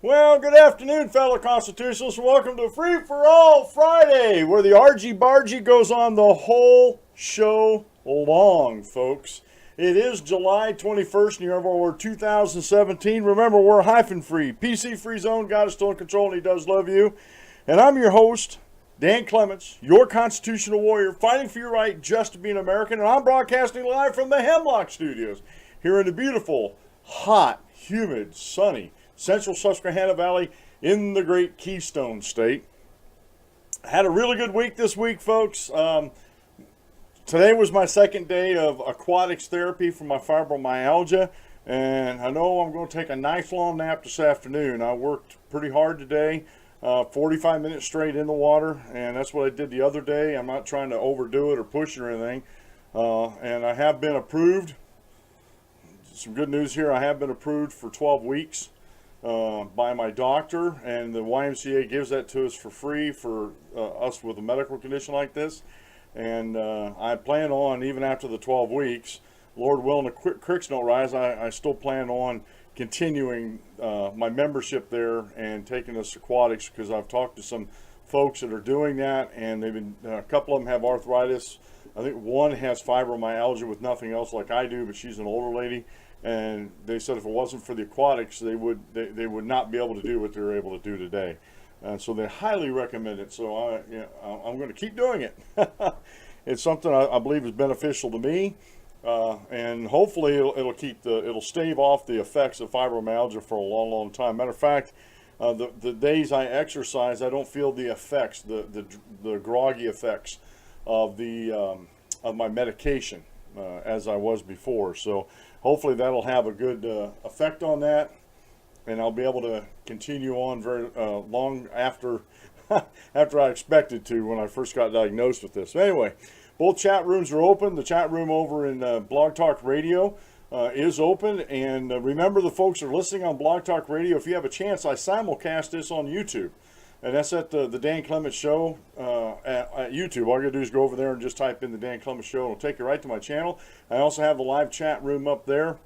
Well, good afternoon, fellow constitutionalists. Welcome to Free-for-All-Friday, where the argy-bargy goes on the whole show long, folks. It is July 21st in the year of our Lord 2017. Remember, we're hyphen-free, PC-free zone. God is still in control, and He does love you. And I'm your host, Dan Clements, your constitutional warrior, fighting for your right just to be an American. And I'm broadcasting live from the Hemlock Studios here in the beautiful, hot, humid, sunny Central Susquehanna Valley in the great Keystone State. I had a really good week this week, folks. Today was my second day of aquatics therapy for my fibromyalgia, and I know I'm going to take a nice long nap this afternoon. I worked pretty hard today, 45 minutes straight in the water, and that's what I did the other day. I'm not trying to overdo it or push it or anything, and I have been approved. Some good news here, I have been approved for 12 weeks. By my doctor, and the YMCA gives that to us for free for us with a medical condition like this. And I plan on, even after the 12 weeks, Lord willing, the creeks don't rise, I still plan on continuing my membership there and taking us aquatics, because I've talked to some folks that are doing that, and they've been, a couple of them have arthritis. I think one has fibromyalgia with nothing else like I do, but she's an older lady. And they said if it wasn't for the aquatics, they would not be able to do what they're able to do today. And so they highly recommend it. So I'm going to keep doing it. It's something I believe is beneficial to me, and hopefully it'll stave off the effects of fibromyalgia for a long, long time. Matter of fact, the days I exercise, I don't feel the effects, the groggy effects of my medication as I was before. So hopefully that'll have a good effect on that, and I'll be able to continue on very long after after I expected to when I first got diagnosed with this. So anyway, both chat rooms are open. The chat room over in Blog Talk Radio is open, and remember, the folks who are listening on Blog Talk Radio, if you have a chance, I simulcast this on YouTube. And that's at the Dan Clements Show at YouTube. All you gotta do is go over there and just type in the Dan Clements Show. It'll take you right to my channel. I also have the live chat room up there.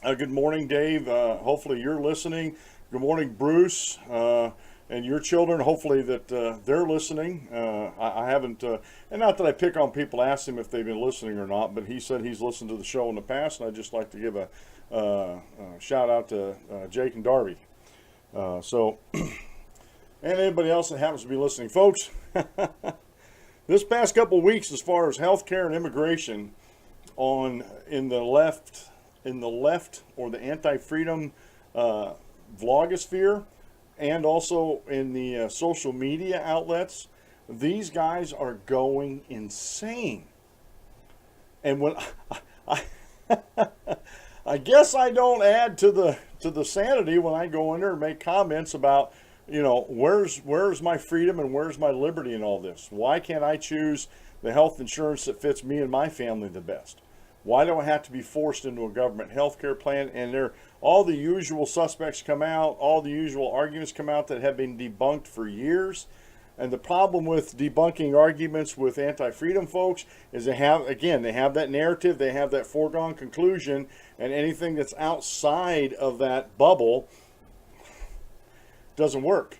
Good morning, Dave. Hopefully you're listening. Good morning, Bruce, and your children. Hopefully that they're listening. I haven't, and not that I pick on people, ask them if they've been listening or not, but he said he's listened to the show in the past, and I'd just like to give a shout out to Jake and Darby. And anybody else that happens to be listening, folks. This past couple of weeks, as far as healthcare and immigration, in the left or the anti-freedom vlogosphere, and also in the social media outlets, these guys are going insane. And when I guess I don't add to the sanity when I go in there and make comments about, where's my freedom and where's my liberty in all this? Why can't I choose the health insurance that fits me and my family the best? Why do I have to be forced into a government health care plan? And all the usual suspects come out, all the usual arguments come out that have been debunked for years. And the problem with debunking arguments with anti-freedom folks is they have that narrative, they have that foregone conclusion, and anything that's outside of that bubble doesn't work.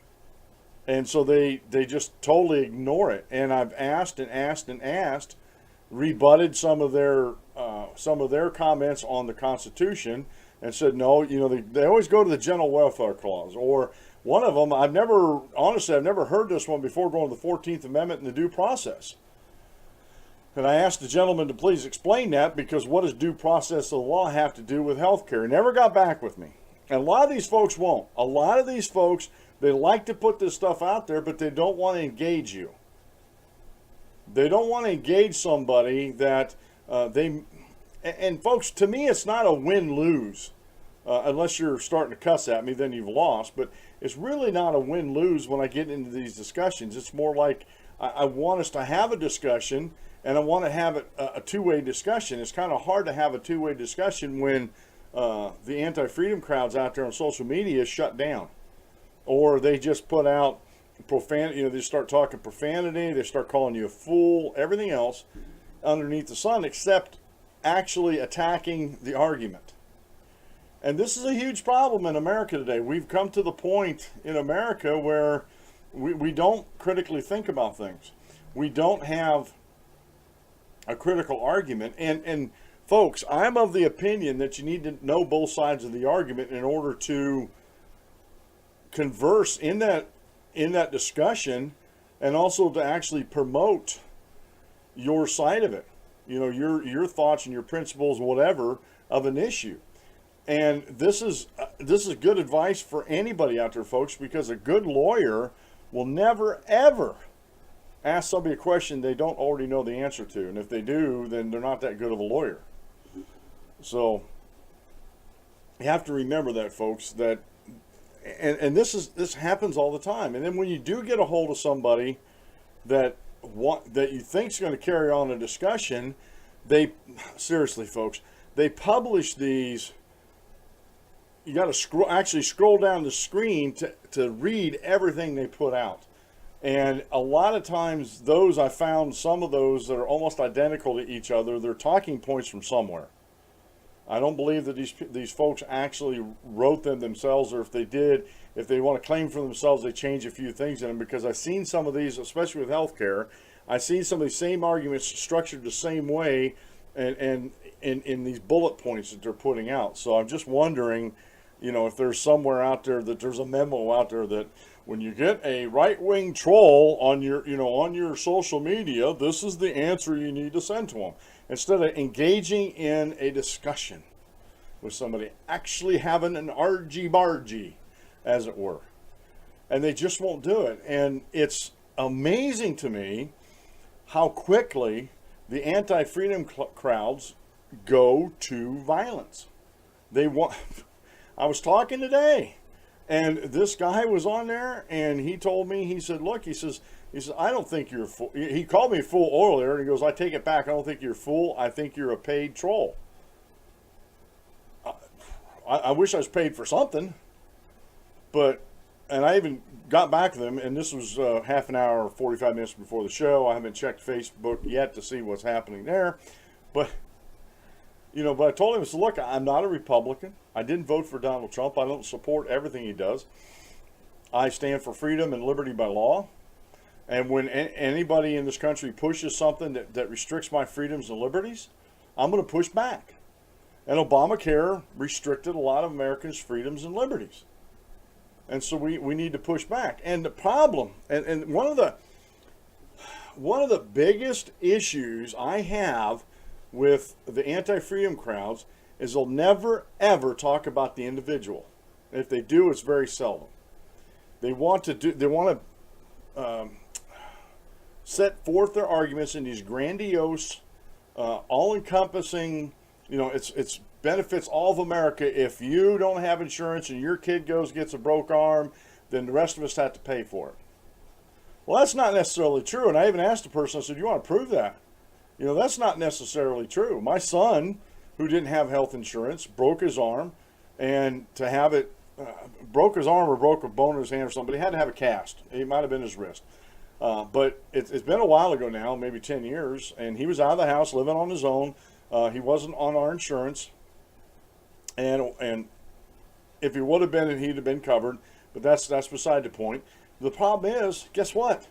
And so they just totally ignore it. And I've asked and asked and asked, rebutted some of their comments on the Constitution, and said no. They always go to the General Welfare Clause, or one of them. I've never heard this one before, going to the 14th Amendment and the due process. And I asked the gentleman to please explain that, because what does due process of the law have to do with health care? He never got back with me. And a lot of these folks won't. A lot of these folks, they like to put this stuff out there, but they don't want to engage you. They don't want to engage somebody that and folks, to me, it's not a win-lose. Unless you're starting to cuss at me, then you've lost. But it's really not a win-lose when I get into these discussions. It's more like I want us to have a discussion, and I want to have a two-way discussion. It's kind of hard to have a two-way discussion when the anti-freedom crowds out there on social media is shut down, or they just put out profanity. They start talking profanity, they start calling you a fool, everything else underneath the sun, except actually attacking the argument. And this is a huge problem in America today. We've come to the point in America where we don't critically think about things. We don't have a critical argument. And folks, I'm of the opinion that you need to know both sides of the argument in order to converse in that discussion, and also to actually promote your side of it. You know, your thoughts and your principles, whatever, of an issue. And this is good advice for anybody out there, folks, because a good lawyer will never, ever ask somebody a question they don't already know the answer to. And if they do, then they're not that good of a lawyer. So you have to remember that, folks, that and this happens all the time. And then when you do get a hold of somebody that you think's going to carry on a discussion, seriously, folks, they publish these. You got to scroll down the screen to read everything they put out. And a lot of times I found some of those that are almost identical to each other. They're talking points from somewhere. I don't believe that these folks actually wrote them themselves, or if they did, if they want to claim for themselves, they change a few things in them, because I've seen some of these, especially with healthcare, I've seen some of these same arguments structured the same way and in these bullet points that they're putting out. So I'm just wondering, you know, if there's somewhere out there that there's a memo out there that when you get a right-wing troll on your social media, this is the answer you need to send to them. Instead of engaging in a discussion with somebody, actually having an argy-bargy, as it were. And they just won't do it. And it's amazing to me how quickly the anti-freedom crowds go to violence. I was talking today, and this guy was on there, and he told me, he said, look, he says, I don't think you're a fool. He called me a fool earlier, and he goes, I take it back. I don't think you're a fool. I think you're a paid troll. I wish I was paid for something, and I even got back to them, and this was half an hour, 45 minutes before the show. I haven't checked Facebook yet to see what's happening there, but I told him, I said, look, I'm not a Republican. I didn't vote for Donald Trump. I don't support everything he does. I stand for freedom and liberty by law. And when anybody in this country pushes something that restricts my freedoms and liberties, I'm going to push back. And Obamacare restricted a lot of Americans' freedoms and liberties. And so we need to push back. And the problem, and one of the biggest issues I have with the anti-freedom crowds is they'll never, ever talk about the individual. And if they do, it's very seldom. They want to set forth their arguments in these grandiose, all-encompassing, it's benefits all of America. If you don't have insurance and your kid gets a broke arm, then the rest of us have to pay for it. Well, that's not necessarily true. And I even asked the person, I said, you want to prove that? That's not necessarily true. My son, who didn't have health insurance, broke his arm, and to have it, broke his arm or broke a bone in his hand or something, but he had to have a cast. It might have been his wrist. But it's been a while ago now, maybe 10 years, and he was out of the house living on his own. He wasn't on our insurance, and if he would have been, he'd have been covered, but that's beside the point. The problem is, guess what?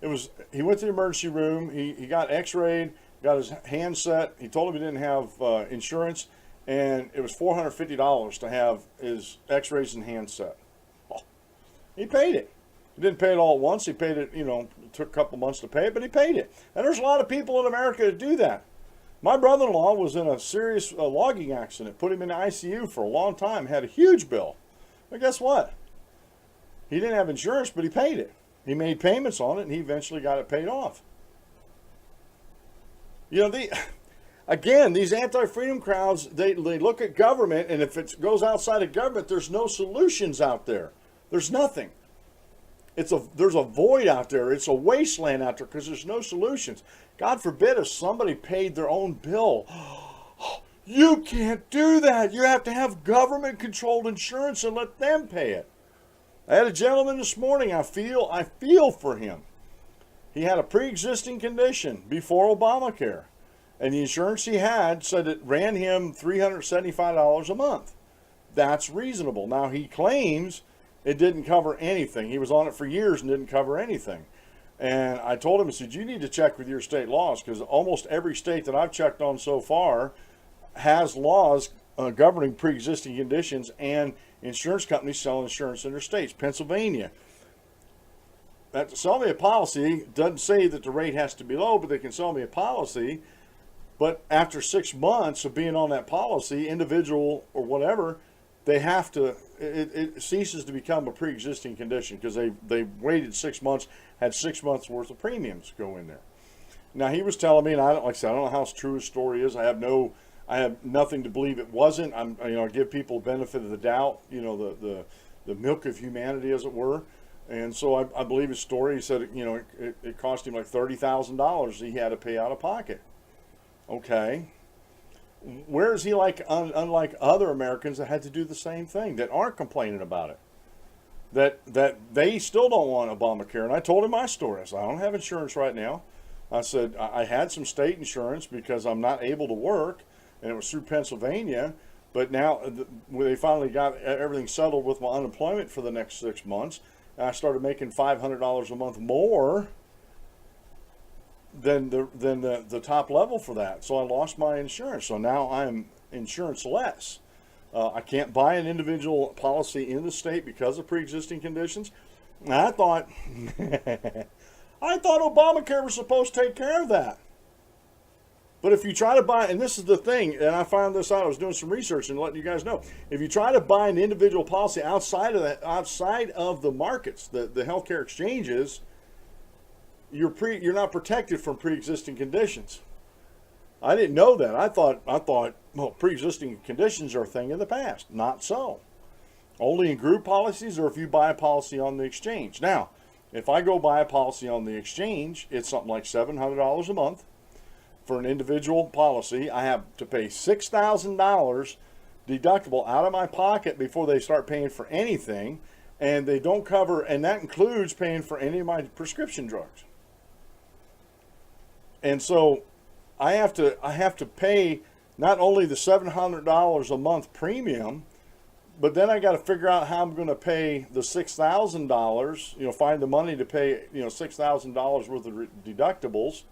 He went to the emergency room, he got x-rayed, got his hand set, he told him he didn't have insurance, and it was $450 to have his x-rays and hand set. Well, he paid it. He didn't pay it all at once. He paid it, it took a couple months to pay it, but he paid it. And there's a lot of people in America that do that. My brother-in-law was in a serious logging accident, put him in the ICU for a long time, had a huge bill. But guess what? He didn't have insurance, but he paid it. He made payments on it, and he eventually got it paid off. Again, these anti-freedom crowds, they look at government, and if it goes outside of government, there's no solutions out there. There's nothing. There's a void out there. It's a wasteland out there because there's no solutions. God forbid if somebody paid their own bill. You can't do that. You have to have government-controlled insurance and let them pay it. I had a gentleman this morning. I feel for him. He had a pre-existing condition before Obamacare, and the insurance he had said it ran him $375 a month. that's reasonable. Now, he claims it didn't cover anything. He was on it for years and didn't cover anything. And I told him, I said, you need to check with your state laws, because almost every state that I've checked on so far has laws governing pre-existing conditions and insurance companies selling insurance in their states. Pennsylvania, that sell me a policy doesn't say that the rate has to be low, but they can sell me a policy. But after 6 months of being on that policy, individual or whatever, they have to, it ceases to become a pre-existing condition, because they waited 6 months, had 6 months worth of premiums go in there. Now, he was telling me, and I don't, like I said, I don't know how true his story is. I have nothing to believe it wasn't. I give people benefit of the doubt, the milk of humanity, as it were. And so I believe his story. He said, it cost him like $30,000 he had to pay out of pocket. Okay. Where is he unlike other Americans that had to do the same thing, that aren't complaining about it? That they still don't want Obamacare. And I told him my story. I said, I don't have insurance right now. I said, I had some state insurance because I'm not able to work, and it was through Pennsylvania. But now they finally got everything settled with my unemployment for the next 6 months, and I started making $500 a month more than the top level for that. So I lost my insurance. So now I'm insurance-less. I can't buy an individual policy in the state because of pre-existing conditions. And I thought, I thought Obamacare was supposed to take care of that. But if you try to buy, and this is the thing, and I found this out, I was doing some research and letting you guys know, if you try to buy an individual policy outside of the markets, the healthcare exchanges, you're not protected from pre-existing conditions. I didn't know that. I thought, well, pre-existing conditions are a thing of the past. Not so. Only in group policies, or if you buy a policy on the exchange. Now, if I go buy a policy on the exchange, it's something like $700 a month. For an individual policy, I have to pay $6,000 deductible out of my pocket before they start paying for anything, and they don't cover, and that includes paying for any of my prescription drugs. And so I have to pay not only the $700 a month premium, but then I got to figure out how I'm going to pay the $6,000. Find the money to pay $6,000 worth of deductibles,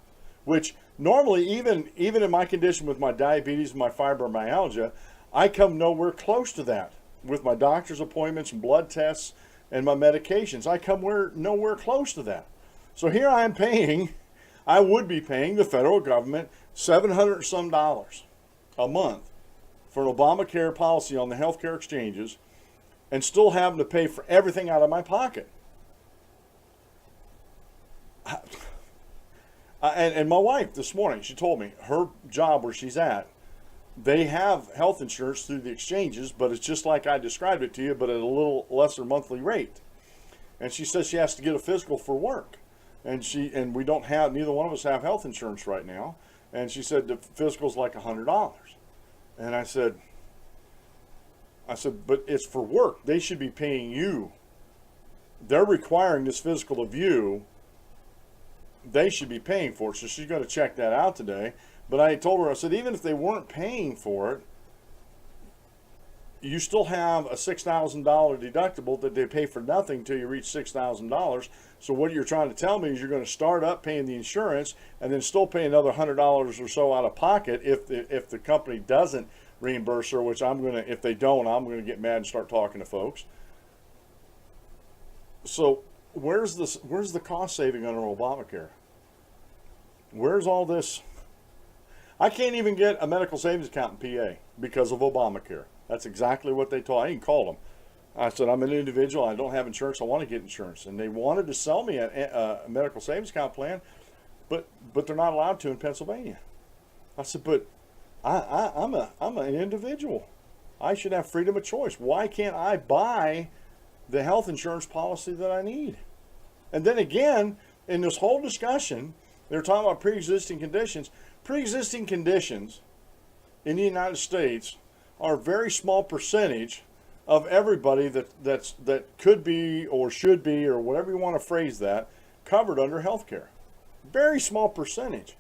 which normally even in my condition with my diabetes and my fibromyalgia, I come nowhere close to that with my doctor's appointments and blood tests and my medications. I come nowhere close to that. So here I am paying. I would be paying the federal government $700 some a month for an Obamacare policy on the healthcare exchanges, and still having to pay for everything out of my pocket. And my wife this morning, she told me her job where she's at, they have health insurance through the exchanges, but it's just like I described it to you, but at a little lesser monthly rate. And she says she has to get a physical for work. And we don't have, neither one of us have health insurance right now. And she said the physical's like $100. And I said, but it's for work. They should be paying you. They're requiring this physical of you. They should be paying for it. So she's going to check that out today. But I told her, I said, even if they weren't paying for it, you still have a $6,000 deductible that they pay for nothing until you reach $6,000. So what you're trying to tell me is you're going to start up paying the insurance and then still pay another $100 or so out of pocket if the company doesn't reimburse her, which if they don't, I'm going to get mad and start talking to folks. So where's the cost saving under Obamacare? Where's all this? I can't even get a medical savings account in PA because of Obamacare. That's exactly what they told. I even called them. I said, I'm an individual. I don't have insurance. I want to get insurance. And they wanted to sell me a medical savings account plan, but they're not allowed to in Pennsylvania. I said, but I'm an individual. I should have freedom of choice. Why can't I buy the health insurance policy that I need? And then again, in this whole discussion, they're talking about pre-existing conditions. Pre-existing conditions in the United States are a very small percentage of everybody that could be or should be, or whatever you want to phrase that, covered under health care. Very small percentage.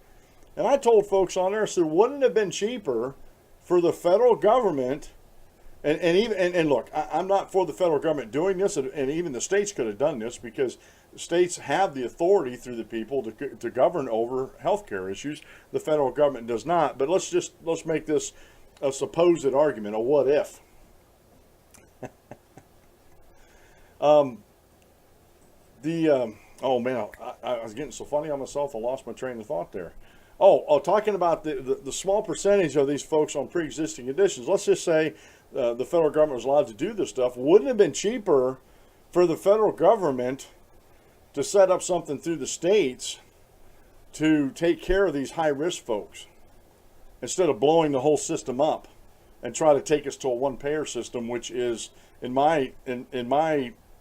And I told folks on there, I said, wouldn't it have been cheaper for the federal government And look, I'm not for the federal government doing this, and even the states could have done this because states have the authority through the people to govern over healthcare issues. The federal government does not. But let's make this a supposed argument, a what if. Oh man, I was getting so funny on myself, I lost my train of thought there. Talking about the small percentage of these folks on pre-existing conditions. Let's just say the federal government was allowed to do this stuff. Wouldn't it have been cheaper for the federal government to set up something through the states to take care of these high-risk folks instead of blowing the whole system up and try to take us to a one-payer system, which is, in my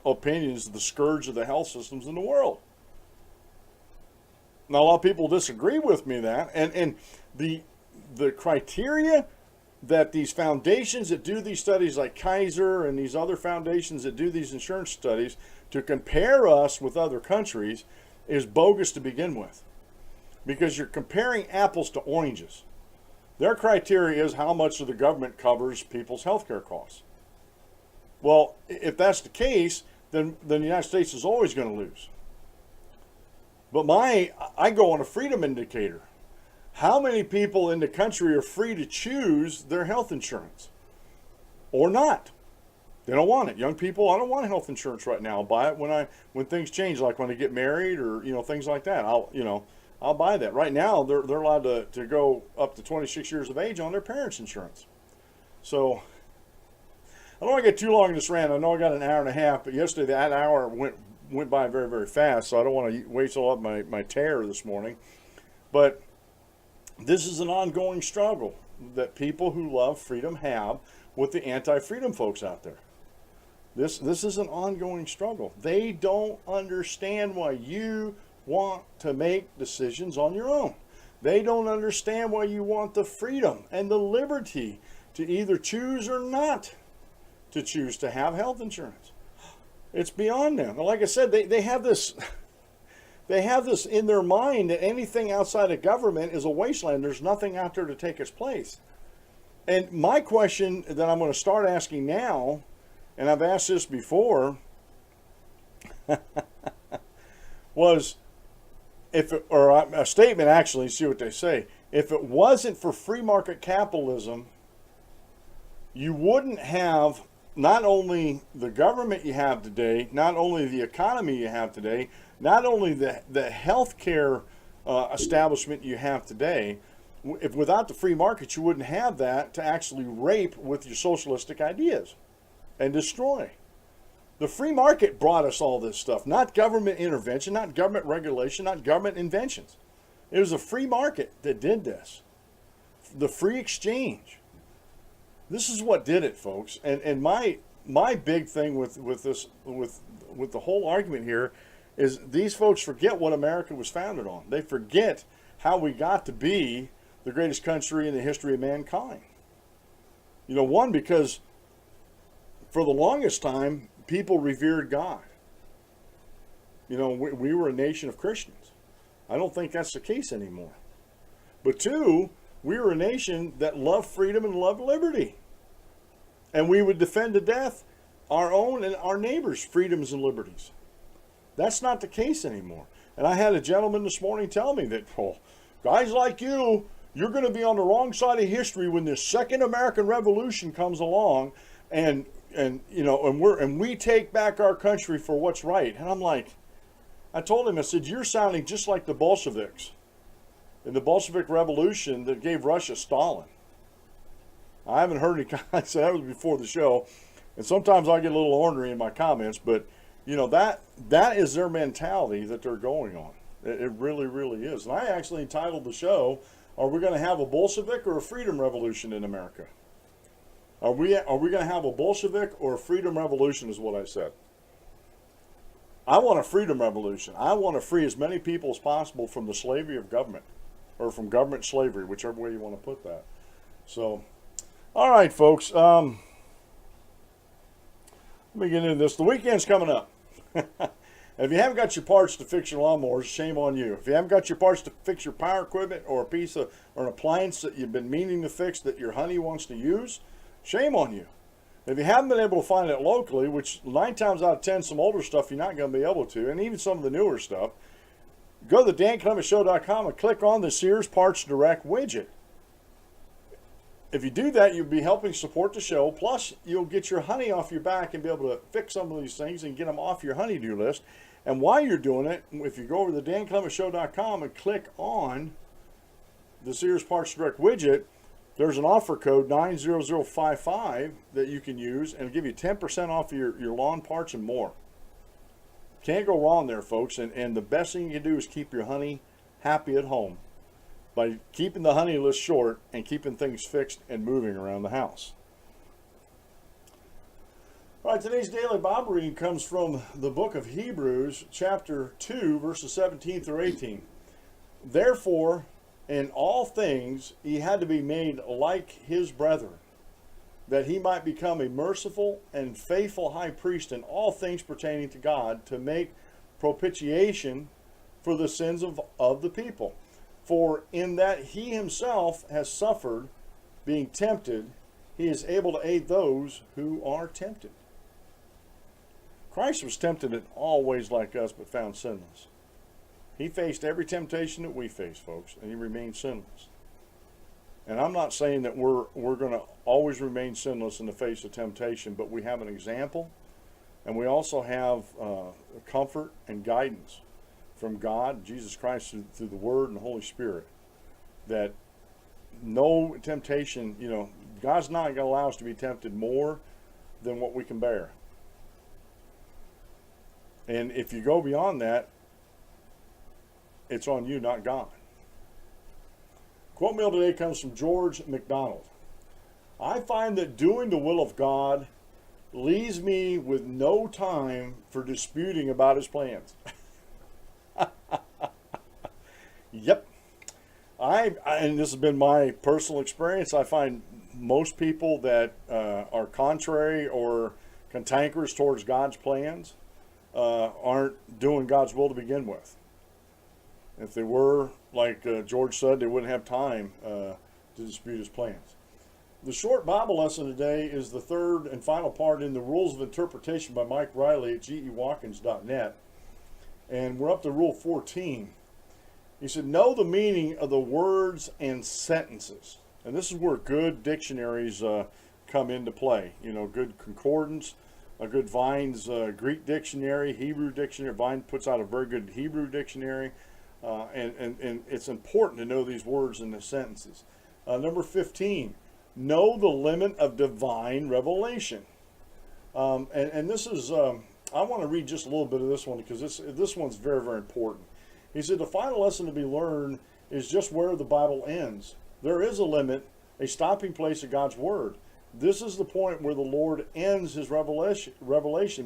opinion, is the scourge of the health systems in the world. Now, a lot of people disagree with me that, and the criteria that these foundations that do these studies, like Kaiser and these other foundations that do these insurance studies, to compare us with other countries is bogus to begin with, because you're comparing apples to oranges. Their criteria is how much of the government covers people's health care costs. Well, if that's the case, then the United States is always going to lose. But I go on a freedom indicator. How many people in the country are free to choose their health insurance or not? They don't want it. Young people, I don't want health insurance right now. I'll buy it when things change, like when they get married or things like that. I'll buy that. Right now, they're allowed to go up to 26 years of age on their parents' insurance. So I don't want to get too long in this rant. I know I got an hour and a half, but yesterday that hour went by very, very fast, so I don't want to waste all of my terror this morning. But this is an ongoing struggle that people who love freedom have with the anti-freedom folks out there. This is an ongoing struggle. They don't understand why you want to make decisions on your own. They don't understand why you want the freedom and the liberty to either choose or not to choose to have health insurance. It's beyond them. Like I said, they have this in their mind that anything outside of government is a wasteland. There's nothing out there to take its place. And my question that I'm going to start asking now, and I've asked this before, was a statement actually, see what they say. If it wasn't for free market capitalism, you wouldn't have not only the government you have today, not only the economy you have today, not only the healthcare establishment you have today. If without the free market, you wouldn't have that to actually rape with your socialistic ideas and destroy. The free market brought us all this stuff, not government intervention, not government regulation, not government inventions. It was a free market that did this. The free exchange. This is what did it, folks. And my big thing with the whole argument here is these folks forget what America was founded on. They forget how we got to be the greatest country in the history of mankind. One, because for the longest time, people revered God. We were a nation of Christians. I don't think that's the case anymore. But two, we were a nation that loved freedom and loved liberty. And we would defend to death our own and our neighbors' freedoms and liberties. That's not the case anymore. And I had a gentleman this morning tell me that, guys like you're going to be on the wrong side of history when the Second American Revolution comes along, and we take back our country for what's right. And I'm like, I told him, I said, you're sounding just like the Bolsheviks in the Bolshevik Revolution that gave Russia Stalin. I haven't heard any comments. That was before the show, and sometimes I get a little ornery in my comments, but that is their mentality that they're going on. It really, really is. And I actually entitled the show, "Are we going to have a Bolshevik or a freedom revolution in America?" Are we going to have a Bolshevik or a freedom revolution, is what I said. I want a freedom revolution. I want to free as many people as possible from the slavery of government, or from government slavery, whichever way you want to put that. So, all right, folks. Let me get into this. The weekend's coming up. If you haven't got your parts to fix your lawnmowers, shame on you. If you haven't got your parts to fix your power equipment or an appliance that you've been meaning to fix that your honey wants to use, shame on you. If you haven't been able to find it locally, which 9 times out of 10, some older stuff you're not going to be able to, and even some of the newer stuff, go to the danclementshow.com and click on the Sears Parts Direct widget. If you do that, you'll be helping support the show. Plus, you'll get your honey off your back and be able to fix some of these things and get them off your honey-do list. And while you're doing it, if you go over to the danclementshow.com and click on the Sears Parts Direct widget, there's an offer code 90055 that you can use and give you 10% off your lawn parts and more. Can't go wrong there, folks. And the best thing you can do is keep your honey happy at home by keeping the honey list short and keeping things fixed and moving around the house. All right, today's daily Bible reading comes from the book of Hebrews, chapter 2, verses 17 through 18. Therefore, in all things he had to be made like his brethren, that he might become a merciful and faithful high priest in all things pertaining to God, to make propitiation for the sins of the people. For in that he himself has suffered, being tempted, he is able to aid those who are tempted. Christ was tempted in all ways like us, but found sinless. He faced every temptation that we face, folks, and he remained sinless. And I'm not saying that we're going to always remain sinless in the face of temptation, but we have an example, and we also have comfort and guidance from God, Jesus Christ, through the Word and the Holy Spirit, that no temptation, God's not going to allow us to be tempted more than what we can bear. And if you go beyond that, it's on you, not God. Quote meal today comes from George MacDonald. I find that doing the will of God leaves me with no time for disputing about his plans. Yep. And this has been my personal experience. I find most people that are contrary or cantankerous towards God's plans aren't doing God's will to begin with. If they were, like George said, they wouldn't have time to dispute his plans. The short Bible lesson today is the third and final part in the Rules of Interpretation by Mike Riley at gewatkins.net. And we're up to Rule 14. He said, know the meaning of the words and sentences. And this is where good dictionaries come into play. Good concordance, a good Vine's Greek dictionary, Hebrew dictionary. Vine puts out a very good Hebrew dictionary. And it's important to know these words and the sentences. Number 15, know the limit of divine revelation. And this is, I want to read just a little bit of this one because this one's very, very important. He said, the final lesson to be learned is just where the Bible ends. There is a limit, a stopping place of God's Word. This is the point where the Lord ends his revelation.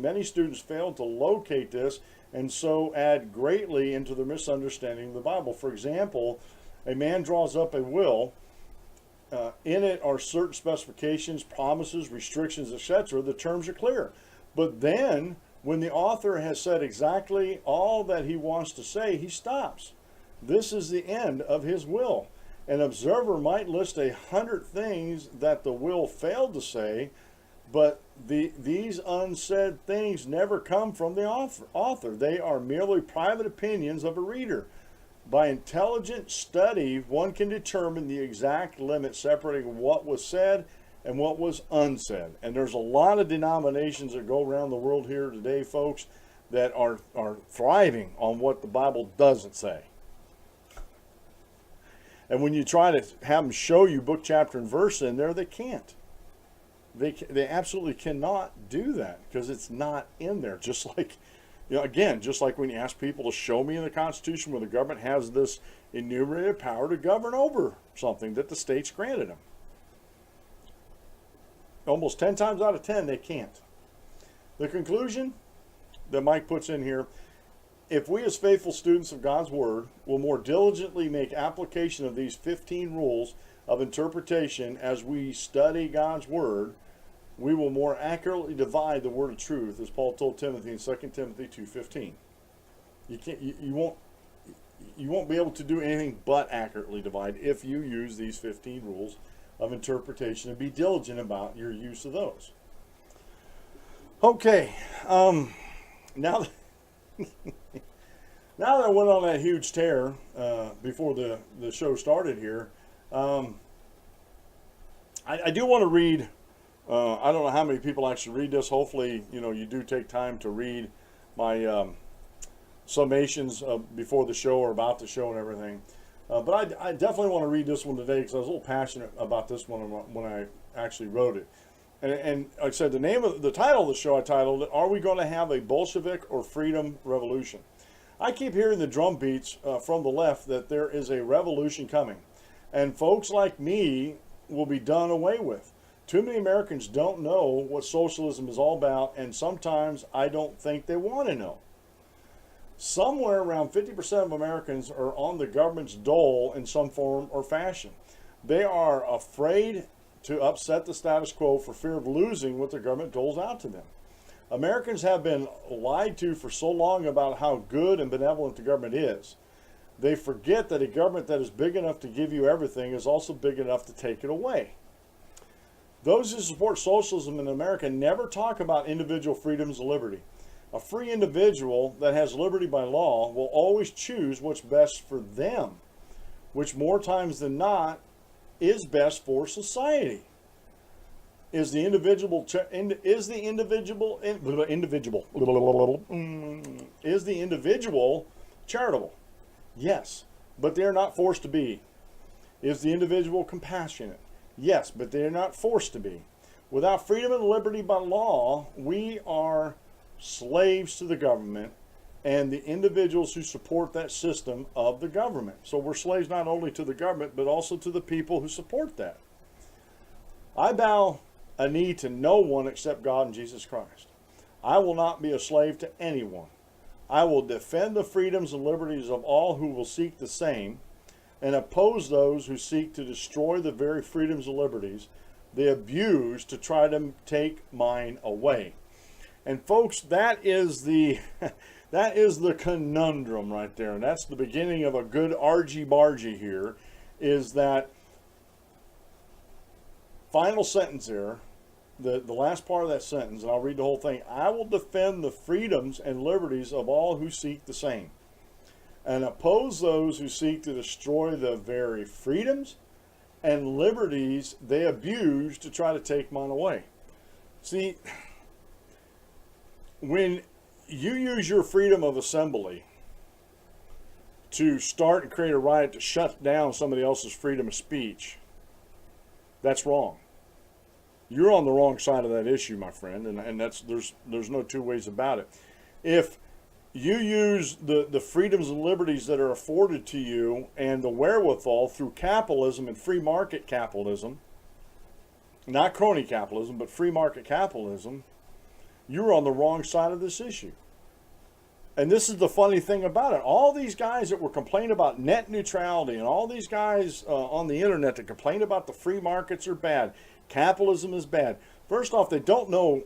Many students fail to locate this and so add greatly into their misunderstanding of the Bible. For example, a man draws up a will. In it are certain specifications, promises, restrictions, etc. The terms are clear. But then, when the author has said exactly all that he wants to say, he stops. This is the end of his will. An observer might list 100 things that the will failed to say, but these unsaid things never come from the author. They are merely private opinions of a reader. By intelligent study, one can determine the exact limit separating what was said and what was unsaid. And there's a lot of denominations that go around the world here today, folks, that are thriving on what the Bible doesn't say. And when you try to have them show you book, chapter, and verse in there, they can't. They absolutely cannot do that because it's not in there. Just like, again, just like when you ask people to show me in the Constitution where the government has this enumerated power to govern over something that the states granted them. Almost 10 times out of 10, they can't. The conclusion that Mike puts in here, if we as faithful students of God's Word will more diligently make application of these 15 rules of interpretation as we study God's Word, we will more accurately divide the word of truth, as Paul told Timothy in 2 Timothy 2:15. You won't be able to do anything but accurately divide if you use these 15 rules of interpretation and be diligent about your use of those. Okay, now that, now that I went on that huge tear before the show started here, I do want to read. I don't know how many people actually read this. Hopefully, you do take time to read my summations before the show or about the show and everything. But I definitely want to read this one today because I was a little passionate about this one when I actually wrote it. And like I said, the title of the show, I titled it, "Are We Going to Have a Bolshevik or Freedom Revolution?" I keep hearing the drum beats from the left that there is a revolution coming. And folks like me will be done away with. Too many Americans don't know what socialism is all about, and sometimes I don't think they want to know. Somewhere around 50% of Americans are on the government's dole in some form or fashion. They are afraid to upset the status quo for fear of losing what the government doles out to them. Americans have been lied to for so long about how good and benevolent the government is. They forget that a government that is big enough to give you everything is also big enough to take it away. Those who support socialism in America never talk about individual freedoms and liberty. A free individual that has liberty by law will always choose what's best for them, which more times than not is best for society. Is the individual charitable? Yes, but they are not forced to be. Is the individual compassionate? Yes, but they are not forced to be. Without freedom and liberty by law, we are slaves to the government and the individuals who support that system of the government. So we're slaves not only to the government, but also to the people who support that. I bow a knee to no one except God and Jesus Christ. I will not be a slave to anyone. I will defend the freedoms and liberties of all who will seek the same and oppose those who seek to destroy the very freedoms and liberties they abuse to try to take mine away. And folks, that is the conundrum right there, and that's the beginning of a good argy-bargy here, is that final sentence there, the last part of that sentence, and I'll read the whole thing. I will defend the freedoms and liberties of all who seek the same, and oppose those who seek to destroy the very freedoms and liberties they abuse to try to take mine away. See, when you use your freedom of assembly to start and create a riot to shut down somebody else's freedom of speech, that's wrong. You're on the wrong side of that issue, my friend, and there's no two ways about it. If you use the freedoms and liberties that are afforded to you and the wherewithal through capitalism and free market capitalism, not crony capitalism, but free market capitalism, you're on the wrong side of this issue. And this is the funny thing about it. All these guys that were complaining about net neutrality and all these guys on the internet that complain about the free markets are bad, capitalism is bad. First off, they don't know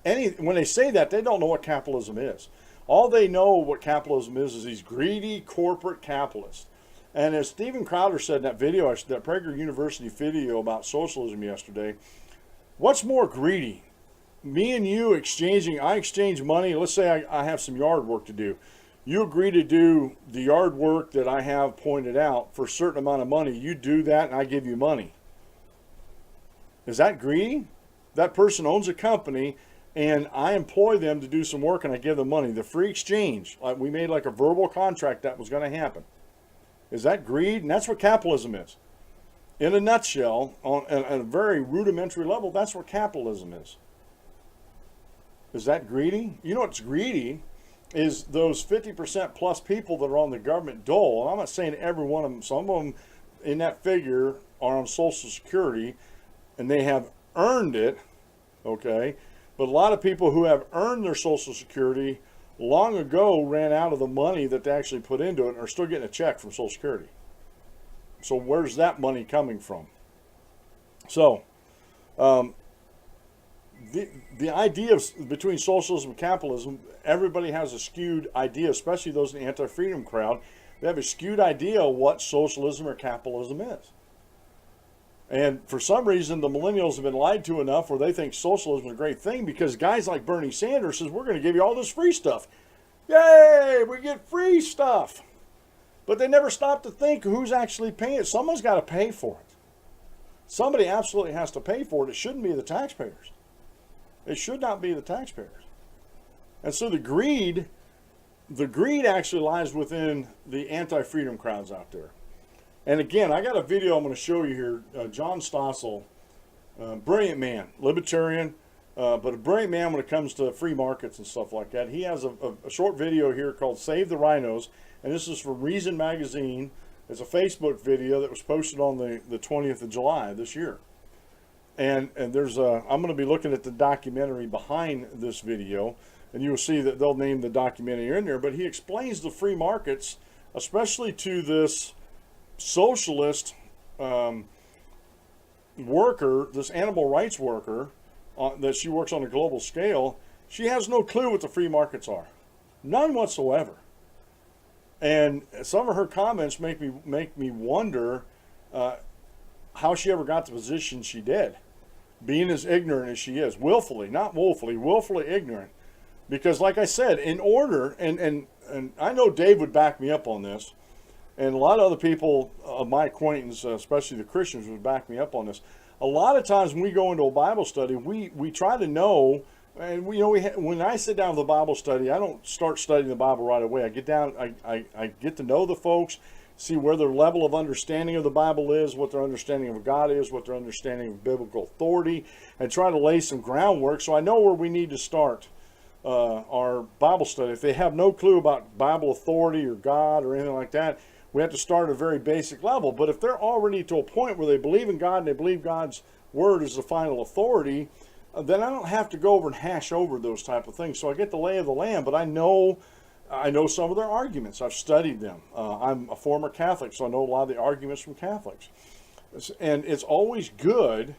when they say that, they don't know what capitalism is. All they know what capitalism is these greedy corporate capitalists. And as Stephen Crowder said in that video, that Prager University video about socialism yesterday, what's more greedy? Me and you I exchange money. Let's say I have some yard work to do. You agree to do the yard work that I have pointed out for a certain amount of money. You do that and I give you money. Is that greedy? That person owns a company and I employ them to do some work and I give them money. The free exchange, we made like a verbal contract that was going to happen. Is that greed? And that's what capitalism is. In a nutshell, at a very rudimentary level, that's what capitalism is. Is that greedy? You know what's greedy is those 50% plus people that are on the government dole. And I'm not saying every one of them. Some of them in that figure are on Social Security and they have earned it, okay? But a lot of people who have earned their Social Security long ago ran out of the money that they actually put into it and are still getting a check from Social Security. So where's that money coming from? So, the idea between socialism and capitalism, everybody has a skewed idea, especially those in the anti-freedom crowd. They have a skewed idea of what socialism or capitalism is. And for some reason, the millennials have been lied to enough where they think socialism is a great thing because guys like Bernie Sanders says, we're going to give you all this free stuff. Yay, we get free stuff. But they never stop to think who's actually paying it. Someone's got to pay for it. Somebody absolutely has to pay for it. It shouldn't be the taxpayers. It should not be the taxpayers. And so the greed actually lies within the anti-freedom crowds out there. And again, I got a video I'm going to show you here. John Stossel, brilliant man, libertarian, but a brilliant man when it comes to free markets and stuff like that. He has a short video here called Save the Rhinos, and this is from Reason Magazine. It's a Facebook video that was posted on the 20th of July this year. And there's I'm going to be looking at the documentary behind this video, and you will see that they'll name the documentary in there, but he explains the free markets, especially to this socialist worker, this animal rights worker, that she works on a global scale. She has no clue what the free markets are. None whatsoever. And some of her comments make me wonder how she ever got the position she did, being as ignorant as she is, willfully, not woefully, willfully ignorant. Because like I said, in order, and I know Dave would back me up on this, and a lot of other people of my acquaintance, especially the Christians, would back me up on this. A lot of times when we go into a Bible study, we try to know, and when I sit down with a Bible study, I don't start studying the Bible right away. I get down, I get to know the folks, see where their level of understanding of the Bible is, what their understanding of God is, what their understanding of biblical authority, and try to lay some groundwork so I know where we need to start our Bible study. If they have no clue about Bible authority or God or anything like that, we have to start at a very basic level. But if they're already to a point where they believe in God and they believe God's word is the final authority, then I don't have to go over and hash over those type of things. So I get the lay of the land, but I know some of their arguments. I've studied them. I'm a former Catholic, so I know a lot of the arguments from Catholics. And it's always good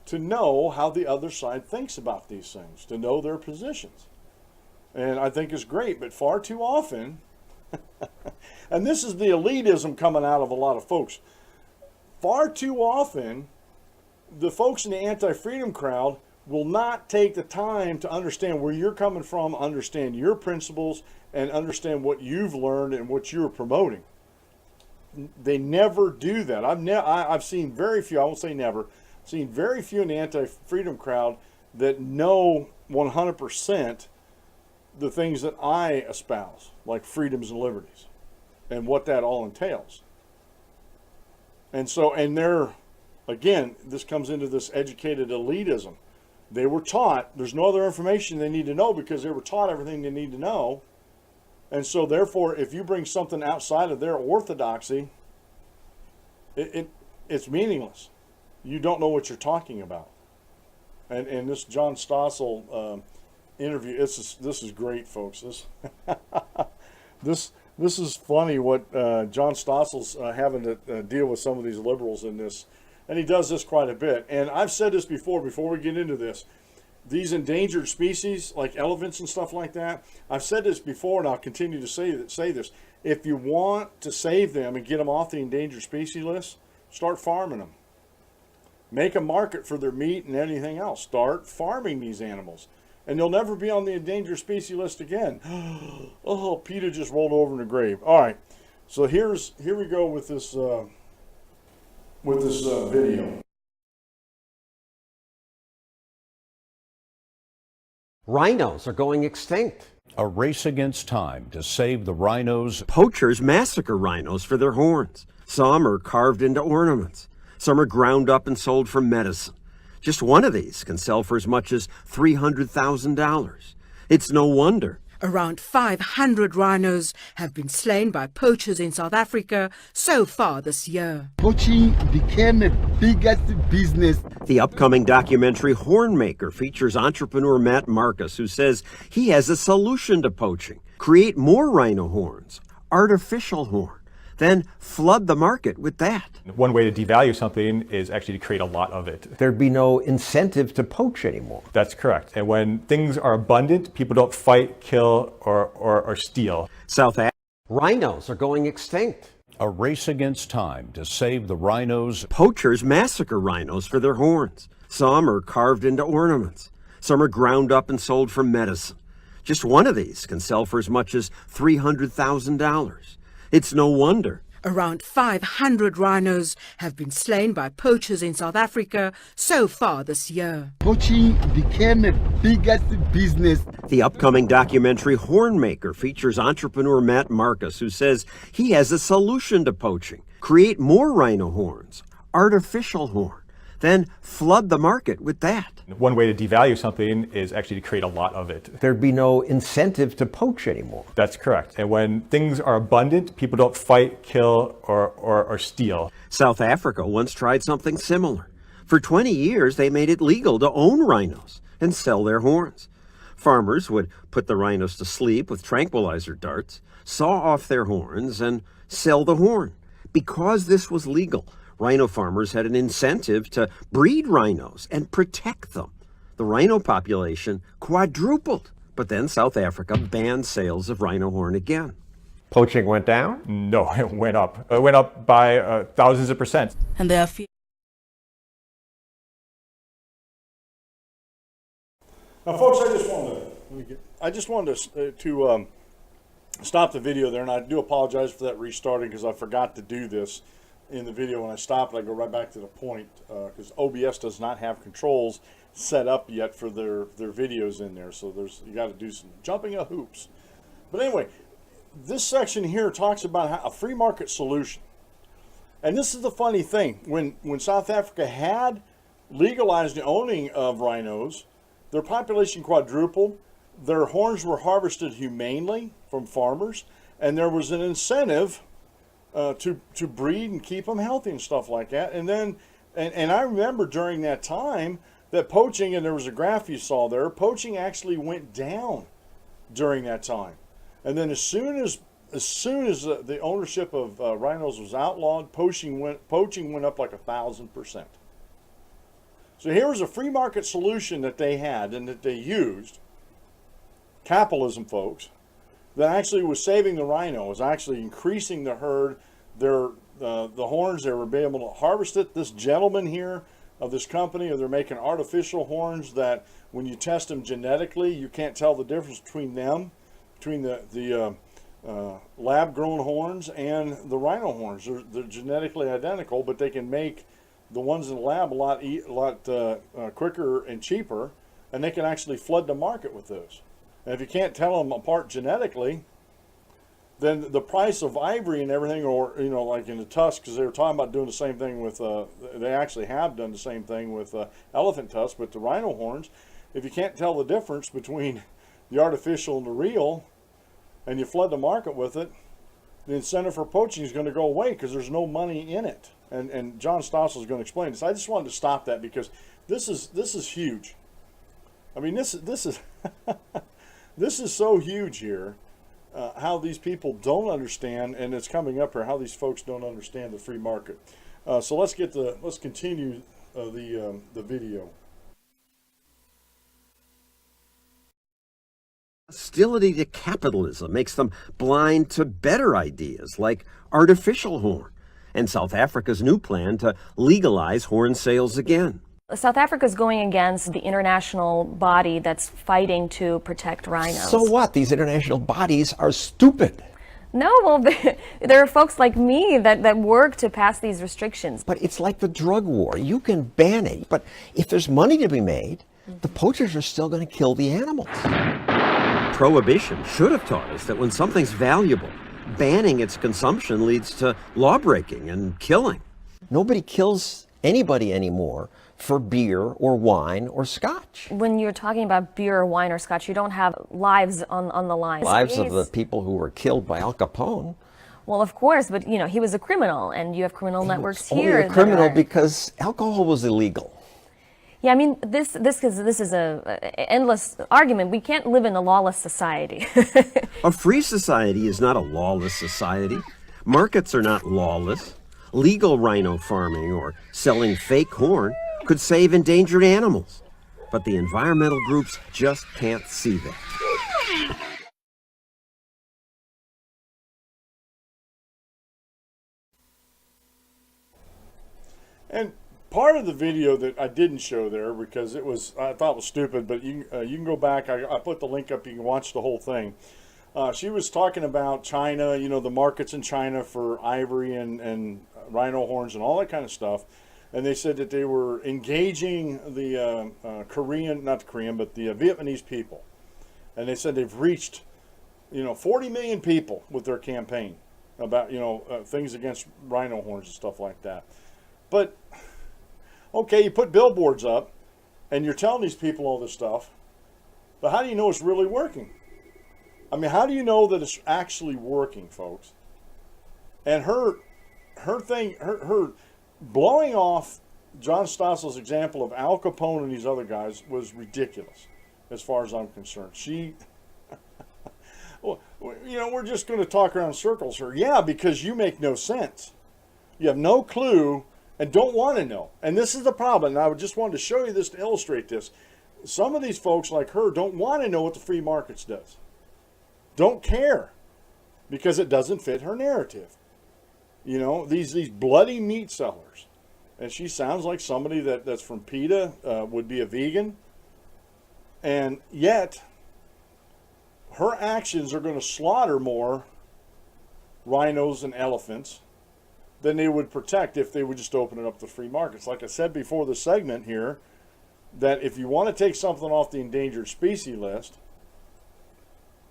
to know how the other side thinks about these things, to know their positions. And I think it's great, but far too often, and this is the elitism coming out of a lot of folks, far too often, the folks in the anti-freedom crowd will not take the time to understand where you're coming from, understand your principles, and understand what you've learned and what you're promoting. They never do that. I've seen very few, I won't say never, seen very few in the anti-freedom crowd that know 100% the things that I espouse, like freedoms and liberties, and what that all entails. And so, and they're, again, this comes into this educated elitism. They were taught, there's no other information they need to know because they were taught everything they need to know. And so therefore, if you bring something outside of their orthodoxy, it's meaningless. You don't know what you're talking about. And this John Stossel interview, this is great, folks. This is funny what John Stossel's having to deal with some of these liberals in this. And he does this quite a bit. And I've said this before we get into this. These endangered species, like elephants and stuff like that, I've said this before and I'll continue to say this. If you want to save them and get them off the endangered species list, start farming them. Make a market for their meat and anything else. Start farming these animals. And they'll never be on the endangered species list again. Oh, PETA just rolled over in the grave. All right, so here we go with this video. Rhinos are going extinct. A race against time to save the rhinos. Poachers massacre rhinos for their horns. Some are carved into ornaments. Some are ground up and sold for medicine. Just one of these can sell for as much as $300,000. It's no wonder. Around 500 rhinos have been slain by poachers in South Africa so far this year. Poaching became the biggest business. The upcoming documentary Hornmaker features entrepreneur Matt Marcus, who says he has a solution to poaching. Create more rhino horns, artificial horn, then flood the market with that. One way to devalue something is actually to create a lot of it. There'd be no incentive to poach anymore. That's correct. And when things are abundant, people don't fight, kill, or steal. South Africa. Rhinos are going extinct. A race against time to save the rhinos. Poachers massacre rhinos for their horns. Some are carved into ornaments. Some are ground up and sold for medicine. Just one of these can sell for as much as $300,000. It's no wonder. Around 500 rhinos have been slain by poachers in South Africa so far this year. Poaching became a biggest business. The upcoming documentary Hornmaker features entrepreneur Matt Marcus, who says he has a solution to poaching. Create more rhino horns, artificial horn, then flood the market with that. One way to devalue something is actually to create a lot of it. There'd be no incentive to poach anymore. That's correct. And when things are abundant, people don't fight, kill, or steal. South Africa once tried something similar. For 20 years, they made it legal to own rhinos and sell their horns. Farmers would put the rhinos to sleep with tranquilizer darts, saw off their horns, and sell the horn. Because this was legal, rhino farmers had an incentive to breed rhinos and protect them. The rhino population quadrupled, but then South Africa banned sales of rhino horn again. Poaching went down? No, it went up. It went up by thousands of percent. And there are Now, folks, I just wanted to stop the video there, and I do apologize for that restarting because I forgot to do this in the video. When I stopped, I go right back to the point because OBS does not have controls set up yet for their videos in there, so you got to do some jumping of hoops. But anyway, this section here talks about a free market solution, and this is the funny thing: when South Africa had legalized the owning of rhinos, their population quadrupled. Their horns were harvested humanely from farmers, and there was an incentive to breed and keep them healthy and stuff like that. And then, and I remember during that time that poaching, and there was a graph you saw there, poaching actually went down during that time. And then as soon as the ownership of rhinos was outlawed, poaching went up like 1,000%. So here was a free market solution that they had and that they used. Capitalism, folks, that actually was saving the rhino, was actually increasing the herd, the horns, they were being able to harvest it. This gentleman here of this company, they're making artificial horns that when you test them genetically, you can't tell the difference between them, between the lab-grown horns and the rhino horns. They're genetically identical, but they can make the ones in the lab a lot quicker and cheaper, and they can actually flood the market with those. And if you can't tell them apart genetically, then the price of ivory and everything, or like in the tusks, because they were talking about doing the same thing with, they actually have done the same thing with elephant tusks, but the rhino horns, if you can't tell the difference between the artificial and the real, and you flood the market with it, the incentive for poaching is going to go away because there's no money in it. And John Stossel is going to explain this. I just wanted to stop that because this is huge. I mean, this is this is so huge here. How these people don't understand, and it's coming up here, how these folks don't understand the free market. So let's continue the video. Hostility to capitalism makes them blind to better ideas like artificial horn and South Africa's new plan to legalize horn sales again. South Africa is going against the international body that's fighting to protect rhinos. So what? These international bodies are stupid. No, well, there are folks like me that work to pass these restrictions. But it's like the drug war. You can ban it, but if there's money to be made, the poachers are still going to kill the animals. Prohibition should have taught us that when something's valuable, banning its consumption leads to lawbreaking and killing. Nobody kills anybody anymore for beer or wine or scotch. When you're talking about beer or wine or scotch, you don't have lives on the line. Lives of the people who were killed by Al Capone. Well, of course, but he was a criminal, and you have criminal networks here. Only a criminal because alcohol was illegal. Yeah, I mean, this is a endless argument. We can't live in a lawless society. A free society is not a lawless society. Markets are not lawless. Legal rhino farming or selling fake horn could save endangered animals. But the environmental groups just can't see that. And part of the video that I didn't show there because I thought it was stupid, but you can go back. I put the link up. You can watch the whole thing. She was talking about China, the markets in China for ivory and rhino horns and all that kind of stuff. And they said that they were engaging the not the Korean, but the Vietnamese people. And they said they've reached, 40 million people with their campaign about, things against rhino horns and stuff like that. But, okay, you put billboards up and you're telling these people all this stuff, but how do you know it's really working? I mean, how do you know that it's actually working, folks? And her blowing off John Stossel's example of Al Capone and these other guys was ridiculous, as far as I'm concerned. Well, we're just going to talk around circles here. Yeah, because you make no sense. You have no clue and don't want to know. And this is the problem. And I just wanted to show you this to illustrate this. Some of these folks like her don't want to know what the free markets does. Don't care because it doesn't fit her narrative. These bloody meat sellers. And she sounds like somebody that's from PETA, would be a vegan. And yet, her actions are going to slaughter more rhinos and elephants than they would protect if they would just open it up to free markets. Like I said before the segment here, that if you want to take something off the endangered species list,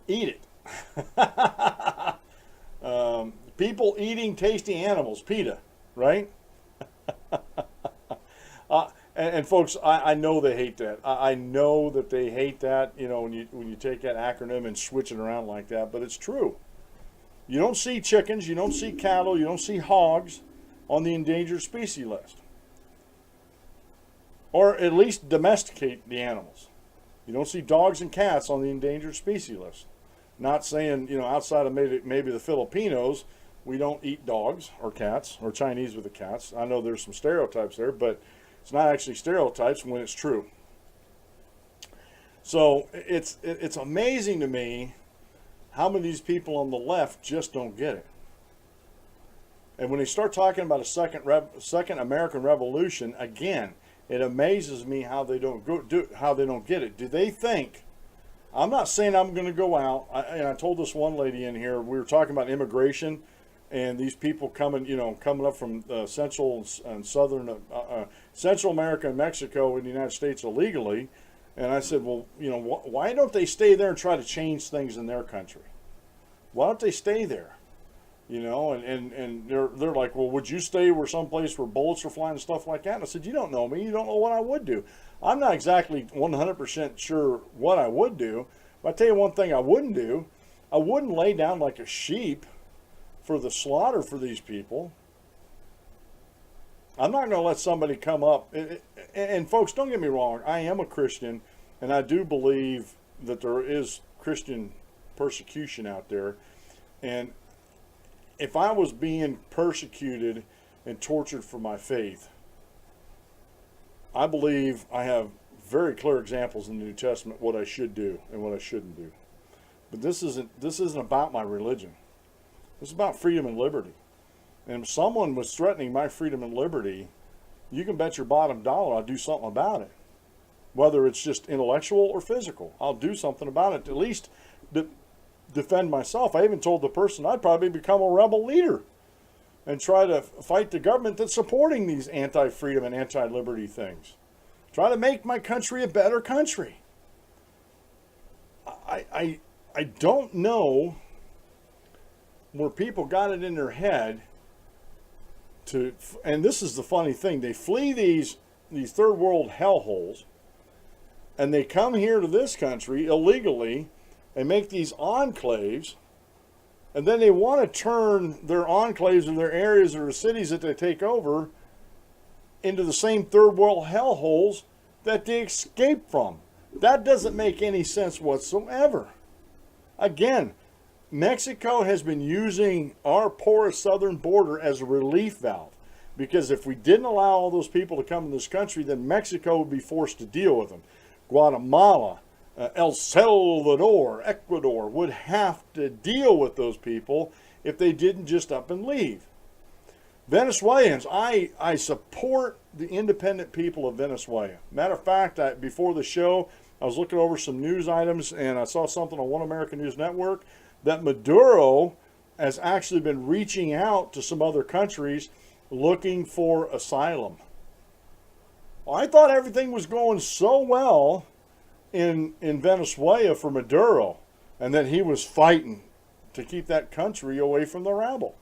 eat it. People eating tasty animals, PETA, right? And folks, I know they hate that. I know that they hate that, when you take that acronym and switch it around like that, but it's true. You don't see chickens, you don't see cattle, you don't see hogs on the endangered species list. Or at least domesticate the animals. You don't see dogs and cats on the endangered species list. Not saying, outside of maybe the Filipinos, we don't eat dogs or cats, or Chinese with the cats. I know there's some stereotypes there, but it's not actually stereotypes when it's true. So it's amazing to me how many of these people on the left just don't get it. And when they start talking about a second American Revolution, again, it amazes me how they don't get it. Do they think? I'm not saying I'm going to go out. I told this one lady in here, we were talking about immigration and these people coming up from Central and Southern, Central America and Mexico and the United States illegally. And I said, well, why don't they stay there and try to change things in their country? Why don't they stay there? And they're like, well, would you stay someplace where bullets are flying and stuff like that? And I said, you don't know me. You don't know what I would do. I'm not exactly 100% sure what I would do. But I tell you one thing I wouldn't do. I wouldn't lay down like a sheep for the slaughter for these people. I'm not going to let somebody come up. And folks, don't get me wrong. I am a Christian, and I do believe that there is Christian persecution out there. And if I was being persecuted and tortured for my faith, I believe I have very clear examples in the New Testament what I should do and what I shouldn't do. But this isn't about my religion. This is about freedom and liberty. And if someone was threatening my freedom and liberty, you can bet your bottom dollar I'll do something about it. Whether it's just intellectual or physical, I'll do something about it to at least defend myself. I even told the person I'd probably become a rebel leader and try to fight the government that's supporting these anti-freedom and anti-liberty things. Try to make my country a better country. I don't know where people got it in their head to, and this is the funny thing, they flee these third world hellholes and they come here to this country illegally and make these enclaves, and then they want to turn their enclaves and their areas or the cities that they take over into the same third world hellholes that they escaped from. That doesn't make any sense whatsoever. Again, Mexico has been using our porous southern border as a relief valve, because if we didn't allow all those people to come in this country, then Mexico would be forced to deal with them. Guatemala, El Salvador, Ecuador would have to deal with those people if they didn't just up and leave. Venezuelans, I support the independent people of Venezuela. Matter of fact, before the show, I was looking over some news items, and I saw something on One American News Network that Maduro has actually been reaching out to some other countries looking for asylum. Well, I thought everything was going so well in Venezuela for Maduro, and that he was fighting to keep that country away from the rabble.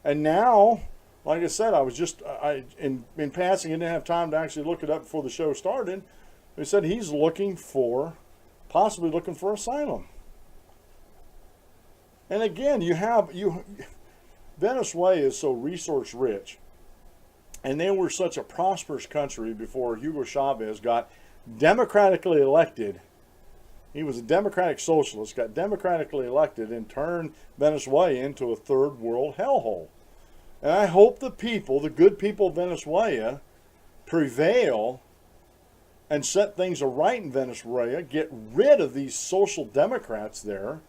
And now, like I said, in passing, I didn't have time to actually look it up before the show started. They said he's possibly looking for asylum. And again, Venezuela is so resource rich, and they were such a prosperous country before Hugo Chavez got democratically elected. He was a democratic socialist, got democratically elected, and turned Venezuela into a third world hellhole. And I hope the good people of Venezuela, prevail and set things right in Venezuela, get rid of these social democrats there.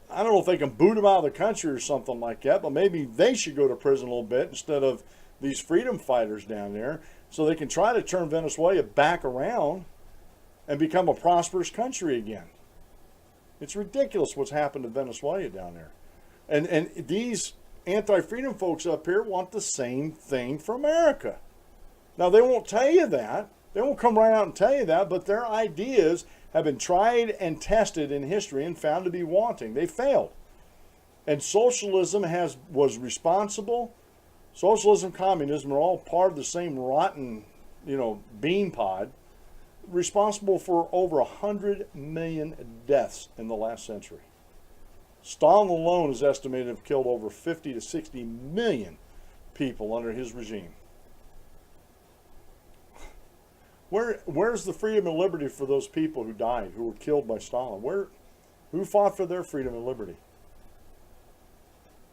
I don't know if they can boot them out of the country or something like that, but maybe they should go to prison a little bit instead of these freedom fighters down there, so they can try to turn Venezuela back around and become a prosperous country again. It's ridiculous what's happened to Venezuela down there. And these anti-freedom folks up here want the same thing for America. Now, they won't tell you that. They won't come right out and tell you that, but their ideas have been tried and tested in history and found to be wanting. They failed. And socialism was responsible. Socialism, communism are all part of the same rotten, bean pod, responsible for over 100 million deaths in the last century. Stalin alone is estimated to have killed over 50 to 60 million people under his regime. Where's the freedom and liberty for those people who died, who were killed by Stalin? Who fought for their freedom and liberty?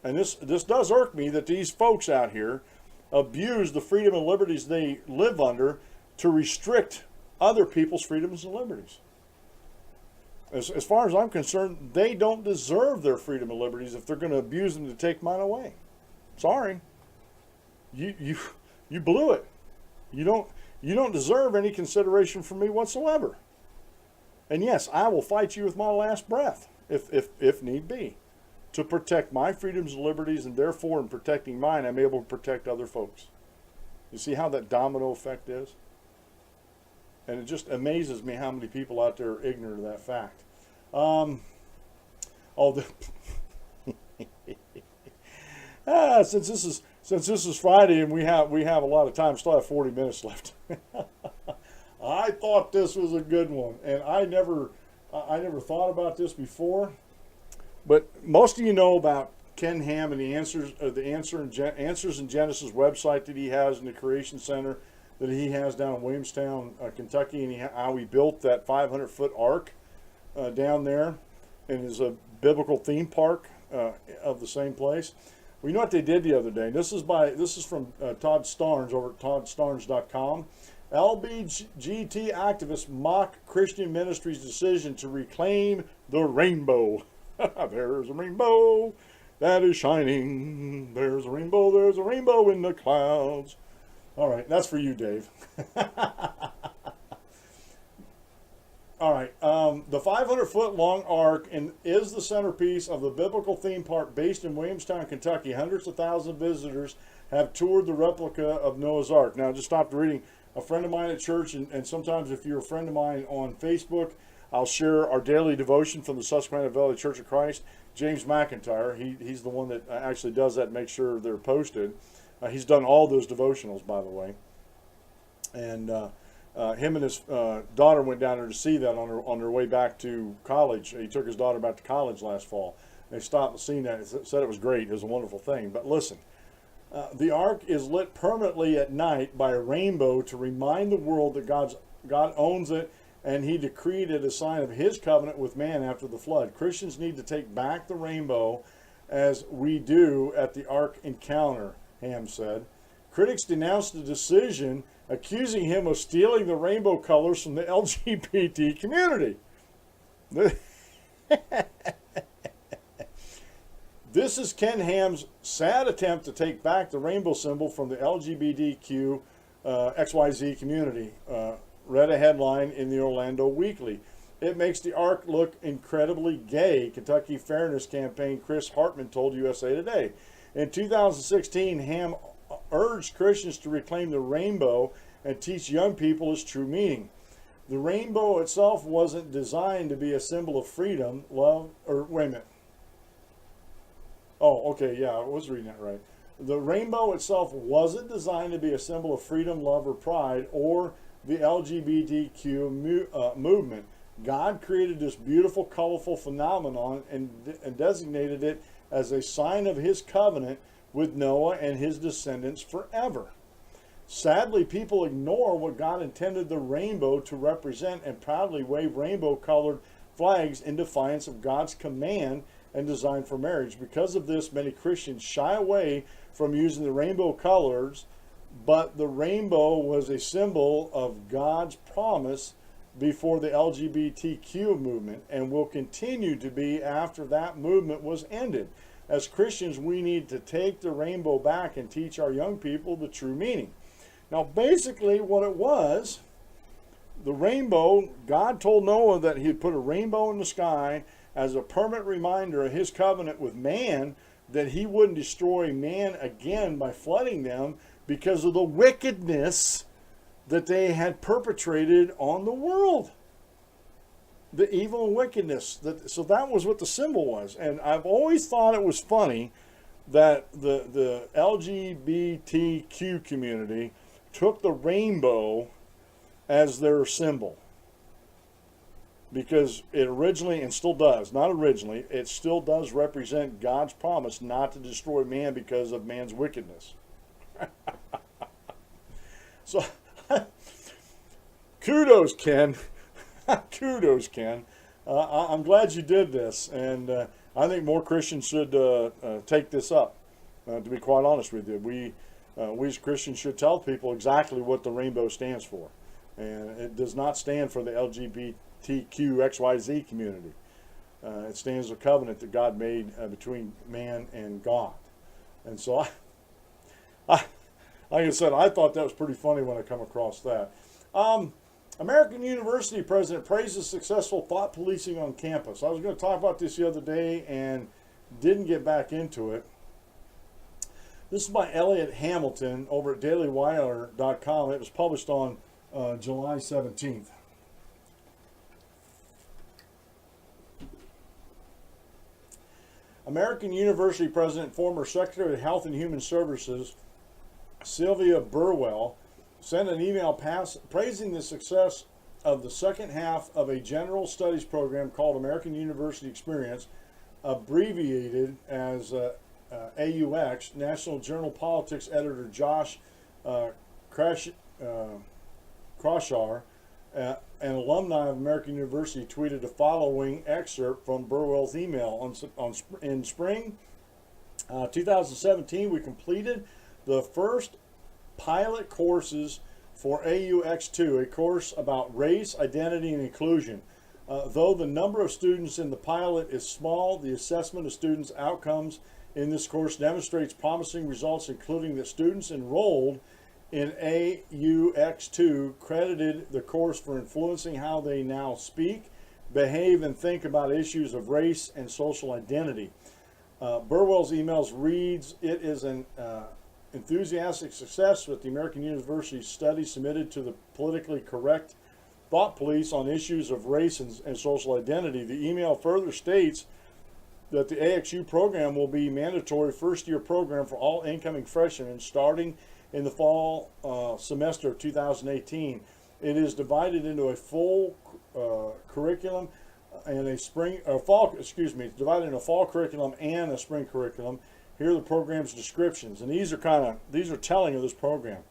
And this does irk me that these folks out here abuse the freedom and liberties they live under to restrict other people's freedoms and liberties. As far as I'm concerned, they don't deserve their freedom and liberties if they're going to abuse them to take mine away. Sorry. You blew it. You don't deserve any consideration from me whatsoever. And yes, I will fight you with my last breath, if need be, to protect my freedoms and liberties, and therefore in protecting mine, I'm able to protect other folks. You see how that domino effect is? And it just amazes me how many people out there are ignorant of that fact. Since this is Friday and we have a lot of time, still have 40 minutes left. I thought this was a good one, and I never thought about this before. But most of you know about Ken Ham and the Answers in Genesis website that he has in the Creation Center that he has down in Williamstown, Kentucky, and how he built that 500-foot ark down there in his biblical theme park of the same place. Well, you know what they did the other day? This is from Todd Starnes over at toddstarnes.com. LBGT activists mock Christian ministry's decision to reclaim the rainbow. There's a rainbow that is shining. There's a rainbow in the clouds. All right, that's for you, Dave. All right, the 500-foot long ark is the centerpiece of the biblical theme park based in Williamstown, Kentucky. Hundreds of thousands of visitors have toured the replica of Noah's Ark. Now, I just stopped reading. A friend of mine at church, and sometimes if you're a friend of mine on Facebook, I'll share our daily devotion from the Susquehanna Valley Church of Christ. James McIntyre, he's the one that actually does that and makes sure they're posted. He's done all those devotionals, by the way. And him and his daughter went down there to see that on their way back to college. He took his daughter back to college last fall. They stopped and seen that and said it was great. It was a wonderful thing. But listen, the ark is lit permanently at night by a rainbow to remind the world that God owns it, and he decreed it a sign of his covenant with man after the flood. Christians need to take back the rainbow as we do at the Ark Encounter, Ham said. Critics denounced the decision, accusing him of stealing the rainbow colors from the LGBT community. This is Ken Ham's sad attempt to take back the rainbow symbol from the LGBTQ XYZ community. Read a headline in the Orlando Weekly. It makes the arc look incredibly gay, Kentucky Fairness Campaign Chris Hartman told USA Today. In 2016, Ham urged Christians to reclaim the rainbow and teach young people its true meaning. The rainbow itself wasn't designed to be a symbol of freedom, love, or wait a minute. Oh, okay, yeah, I was reading that right. The rainbow itself wasn't designed to be a symbol of freedom, love, or pride, or the LGBTQ movement. God created this beautiful, colorful phenomenon and designated it as a sign of his covenant with Noah and his descendants forever. Sadly, people ignore what God intended the rainbow to represent and proudly wave rainbow-colored flags in defiance of God's command and design for marriage. Because of this, many Christians shy away from using the rainbow colors, but the rainbow was a symbol of God's promise before the LGBTQ movement and will continue to be after that movement was ended. As Christians, we need to take the rainbow back and teach our young people the true meaning. Now, basically what it was, the rainbow, God told Noah that he'd put a rainbow in the sky as a permanent reminder of his covenant with man, that he wouldn't destroy man again by flooding them because of the wickedness that they had perpetrated on the world. The evil and wickedness. So that was what the symbol was. And I've always thought it was funny that the LGBTQ community took the rainbow as their symbol. Because it originally, and still does, not originally, it still does represent God's promise not to destroy man because of man's wickedness. So, kudos, Ken. Kudos, Ken. I'm glad you did this, and I think more Christians should take this up, to be quite honest with you. We as Christians should tell people exactly what the rainbow stands for. And it does not stand for the LGBTQ/XYZ community. It stands for a covenant that God made between man and God. And so, like I said, I thought that was pretty funny when I come across that. American University president praises successful thought policing on campus. I was going to talk about this the other day and didn't get back into it. This is by Elliot Hamilton over at dailywire.com. It was published on July 17th. American University President, former Secretary of Health and Human Services, Sylvia Burwell, sent an email praising the success of the second half of a general studies program called American University Experience, abbreviated as AUX. National Journal Politics editor Josh Kroshar, an alumni of American University, tweeted the following excerpt from Burwell's email. In spring 2017, we completed the first pilot courses for AUX2, a course about race, identity, and inclusion. Though the number of students in the pilot is small, the assessment of students' outcomes in this course demonstrates promising results, including that students enrolled in AUX2 credited the course for influencing how they now speak, behave, and think about issues of race and social identity. Burwell's emails reads, "It is an enthusiastic success with the American University study submitted to the politically correct thought police on issues of race and social identity." The email further states that the AXU program will be mandatory first-year program for all incoming freshmen starting in the fall semester of 2018. It is divided into a full curriculum and a it's divided into a fall curriculum and a spring curriculum. Here are the program's descriptions, and these are telling of this program.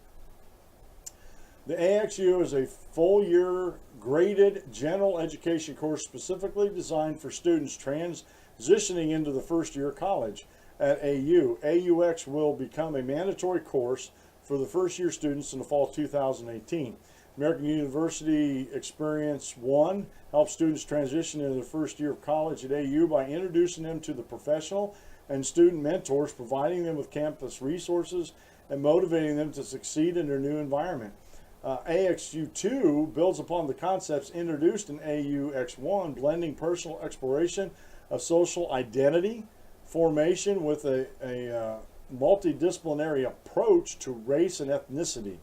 The AXU is a full-year graded general education course specifically designed for students transitioning into the first year of college at AU. AUX will become a mandatory course for the first year students in the fall 2018. American University Experience 1 helps students transition into the first year of college at AU by introducing them to the professional and student mentors, providing them with campus resources and motivating them to succeed in their new environment. AXU2 builds upon the concepts introduced in AUX1, blending personal exploration of social identity formation with a multidisciplinary approach to race and ethnicity.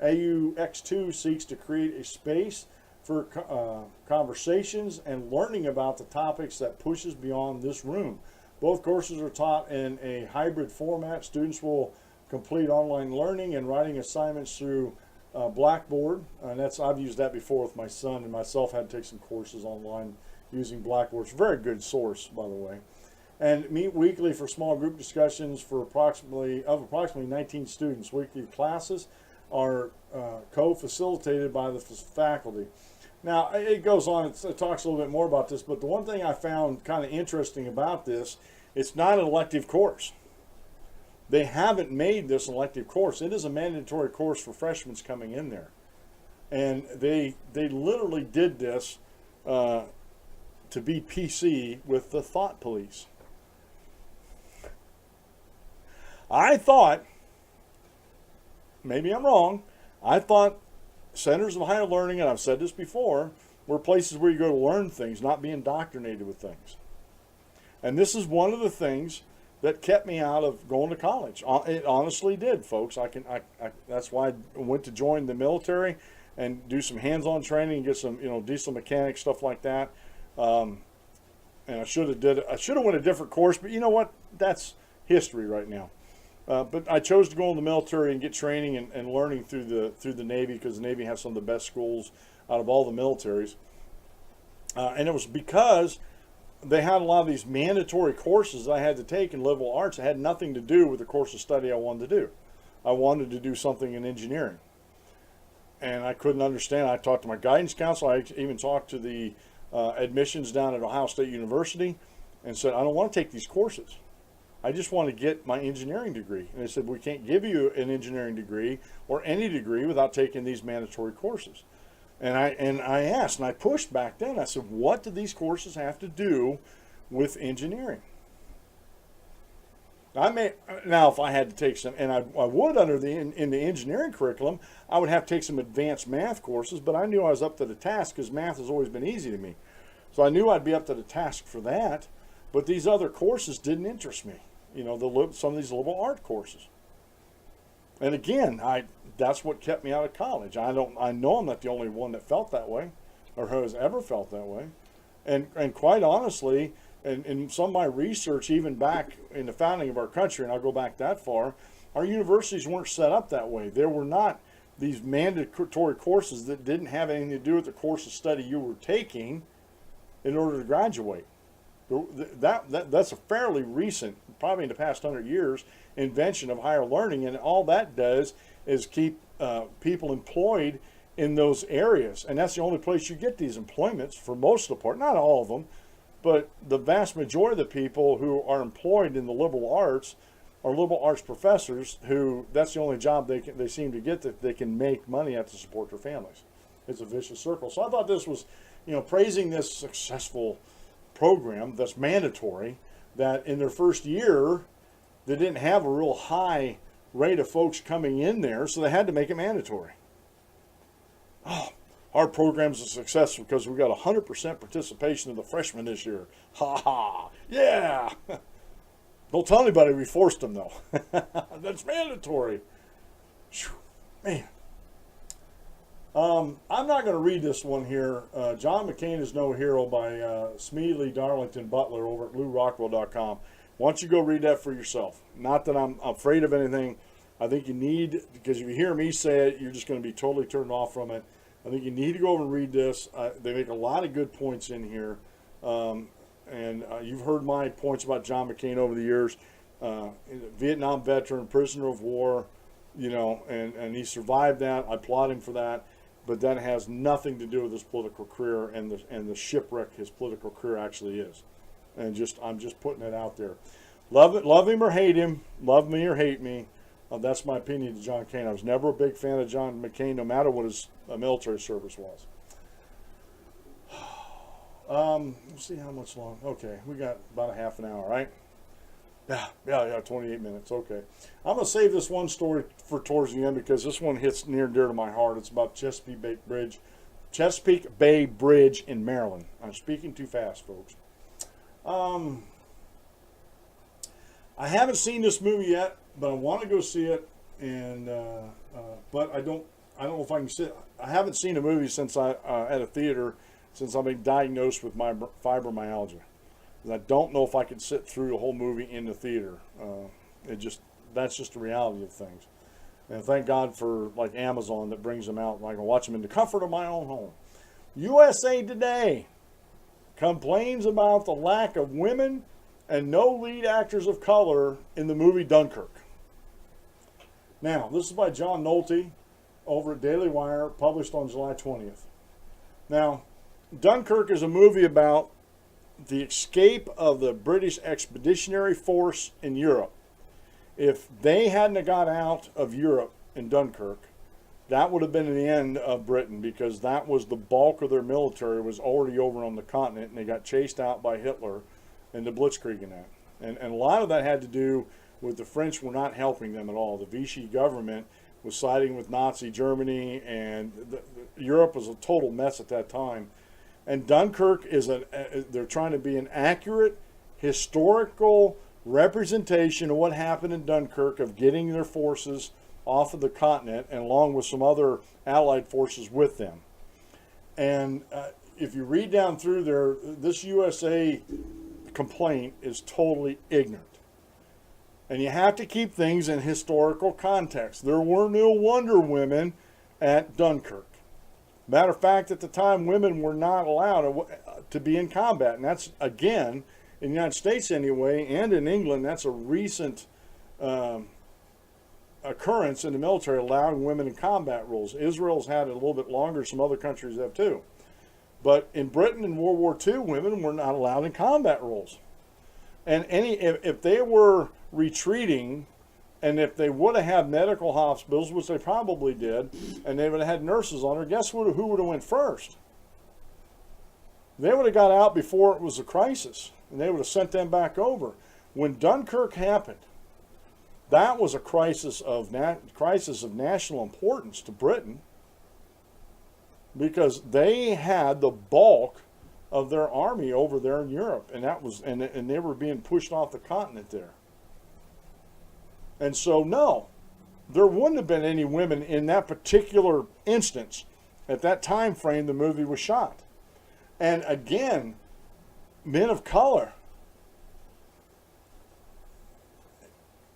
AUX2 seeks to create a space for conversations and learning about the topics that pushes beyond this room. Both courses are taught in a hybrid format. Students will complete online learning and writing assignments through Blackboard, and I've used that before with my son, and myself had to take some courses online using Blackboard. It's a very good source, by the way. And meet weekly for small group discussions for approximately 19 students. Weekly classes are co-facilitated by the faculty. Now, it goes on, it talks a little bit more about this, but the one thing I found kind of interesting about this, it's not an elective course. They haven't made this an elective course. It is a mandatory course for freshmen coming in there. And they literally did this to be PC with the thought police. I thought, maybe I'm wrong, I thought centers of higher learning, and I've said this before, were places where you go to learn things, not be indoctrinated with things. And this is one of the things that kept me out of going to college. It honestly did, folks. That's why I went to join the military and do some hands-on training and get some, diesel mechanics, stuff like that. And I should have went a different course, but you know what? That's history right now. But I chose to go in the military and get training and learning through the Navy, because the Navy has some of the best schools out of all the militaries. And it was because they had a lot of these mandatory courses I had to take in liberal arts that had nothing to do with the course of study I wanted to do. I wanted to do something in engineering. And I couldn't understand. I talked to my guidance counselor. I even talked to the admissions down at Ohio State University and said, I don't want to take these courses. I just want to get my engineering degree. And they said, we can't give you an engineering degree or any degree without taking these mandatory courses. And I asked, and I pushed back then. I said, what do these courses have to do with engineering? Now, if I had to take some, and I would in the engineering curriculum, I would have to take some advanced math courses, but I knew I was up to the task because math has always been easy to me. So I knew I'd be up to the task for that, but these other courses didn't interest me. Some of these liberal art courses. And again, that's what kept me out of college. I know I'm not the only one that felt that way, or who has ever felt that way. And quite honestly, in some of my research, even back in the founding of our country, and I'll go back that far, our universities weren't set up that way. There were not these mandatory courses that didn't have anything to do with the course of study you were taking in order to graduate. That's a fairly recent, probably in the past 100 years, invention of higher learning, and all that does is keep people employed in those areas, and that's the only place you get these employments for most of the part, not all of them, but the vast majority of the people who are employed in the liberal arts are liberal arts professors who that's the only job they seem to get that they can make money at to support their families. It's a vicious circle. So I thought this was, praising this successful program that's mandatory, that in their first year they didn't have a real high rate of folks coming in there, so they had to make it mandatory. Oh, our program's a success because we got 100% participation of the freshmen this year. Ha ha, yeah. Don't tell anybody we forced them though. That's mandatory. Whew, man. I'm not going to read this one here. John McCain is No Hero by Smealy Darlington Butler over at BlueRockwell.com. Why don't you go read that for yourself? Not that I'm afraid of anything. I think you need, because if you hear me say it, you're just going to be totally turned off from it. I think you need to go over and read this. They make a lot of good points in here. And you've heard my points about John McCain over the years. Vietnam veteran, prisoner of war, and he survived that. I applaud him for that. But that has nothing to do with his political career and the shipwreck his political career actually is. And I'm just putting it out there. Love him or hate him, love me or hate me. That's my opinion to John McCain. I was never a big fan of John McCain, no matter what his military service was. Let's see how much long. Okay, we got about a half an hour, right? Yeah, 28 minutes. Okay. I'm going to save this one story for towards the end because this one hits near and dear to my heart. It's about Chesapeake Bay Bridge in Maryland. I'm speaking too fast, folks. I haven't seen this movie yet, but I want to go see it. And but I don't know if I can sit. I haven't seen a movie since at a theater since I've been diagnosed with my fibromyalgia. And I don't know if I could sit through the whole movie in the theater. That's just the reality of things. And thank God for like Amazon that brings them out. I can watch them in the comfort of my own home. USA Today complains about the lack of women and no lead actors of color in the movie Dunkirk. Now, this is by John Nolte over at Daily Wire, published on July 20th. Now, Dunkirk is a movie about the escape of the British Expeditionary Force in Europe. If they hadn't got out of Europe in Dunkirk, that would have been the end of Britain, because that was the bulk of their military was already over on the continent, and they got chased out by Hitler and the Blitzkrieg and that. And a lot of that had to do with the French were not helping them at all. The Vichy government was siding with Nazi Germany, and Europe was a total mess at that time. And Dunkirk is they're trying to be an accurate historical representation of what happened in Dunkirk, of getting their forces off of the continent, and along with some other allied forces with them. And if you read down through there, this USA complaint is totally ignorant. And you have to keep things in historical context. There were no Wonder Women at Dunkirk. Matter of fact, at the time, women were not allowed to be in combat. And that's, again, in the United States anyway, and in England, that's a recent occurrence in the military, allowing women in combat roles. Israel's had it a little bit longer. Some other countries have too. But in Britain in World War II, women were not allowed in combat roles. And if they were retreating, and if they would have had medical hospitals, which they probably did, and they would have had nurses on her, guess who would have went first? They would have got out before it was a crisis, and they would have sent them back over. When Dunkirk happened, that was a crisis of national importance to Britain, because they had the bulk of their army over there in Europe, and and they were being pushed off the continent there. And so, no, there wouldn't have been any women in that particular instance at that time frame the movie was shot. And again, men of color.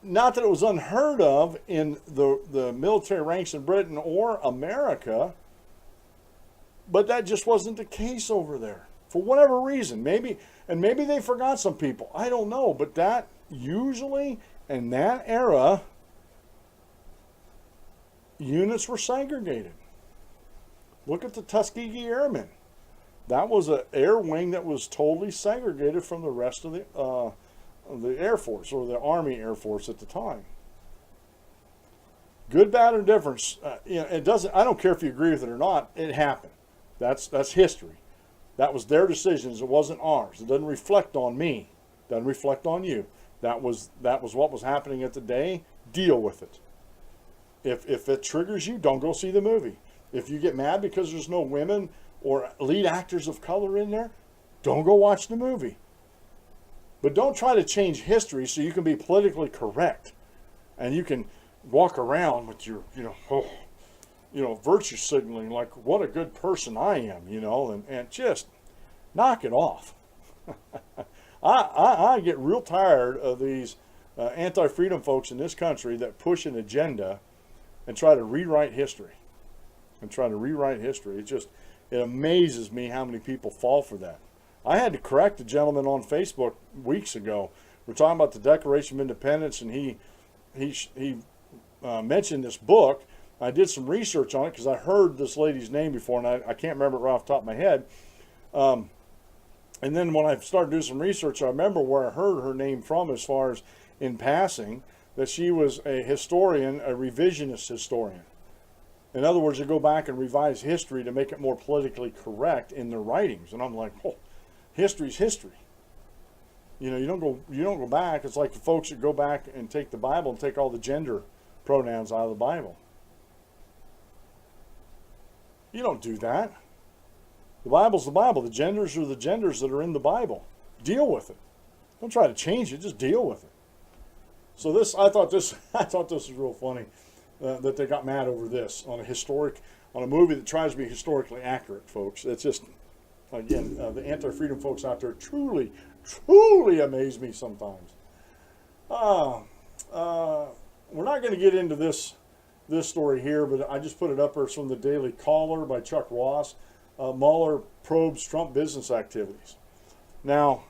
Not that it was unheard of in the military ranks in Britain or America, but that just wasn't the case over there. For whatever reason, maybe they forgot some people. I don't know, but that usually in that era, units were segregated. Look at the Tuskegee Airmen. That was an air wing that was totally segregated from the rest of the Air Force, or the Army Air Force at the time. Good, bad, or difference. It doesn't. I don't care if you agree with it or not. It happened. That's history. That was their decisions. It wasn't ours. It doesn't reflect on me. It doesn't reflect on you. That was what was happening at the day. Deal with it. If it triggers you, don't go see the movie. If you get mad because there's no women or lead actors of color in there, don't go watch the movie. But don't try to change history so you can be politically correct, and you can walk around with your, virtue signaling like what a good person I am, and just knock it off. I get real tired of these anti-freedom folks in this country that push an agenda and try to rewrite history. It amazes me how many people fall for that. I had to correct a gentleman on Facebook weeks ago. We're talking about the Declaration of Independence, and he mentioned this book. I did some research on it because I heard this lady's name before, and I can't remember it right off the top of my head. And then when I started doing some research, I remember where I heard her name from, as far as in passing, that she was a historian, a revisionist historian. In other words, they go back and revise history to make it more politically correct in their writings. And I'm like, history's history. You don't go back. It's like the folks that go back and take the Bible and take all the gender pronouns out of the Bible. You don't do that. The Bible's the Bible. The genders are the genders that are in the Bible. Deal with it. Don't try to change it. Just deal with it. So I thought this was real funny that they got mad over this on a movie that tries to be historically accurate, folks. It's just, again, the anti-freedom folks out there truly amaze me sometimes. We're not going to get into this story here, but I just put it up there. It's from the Daily Caller by Chuck Ross. Mueller probes Trump business activities. Now,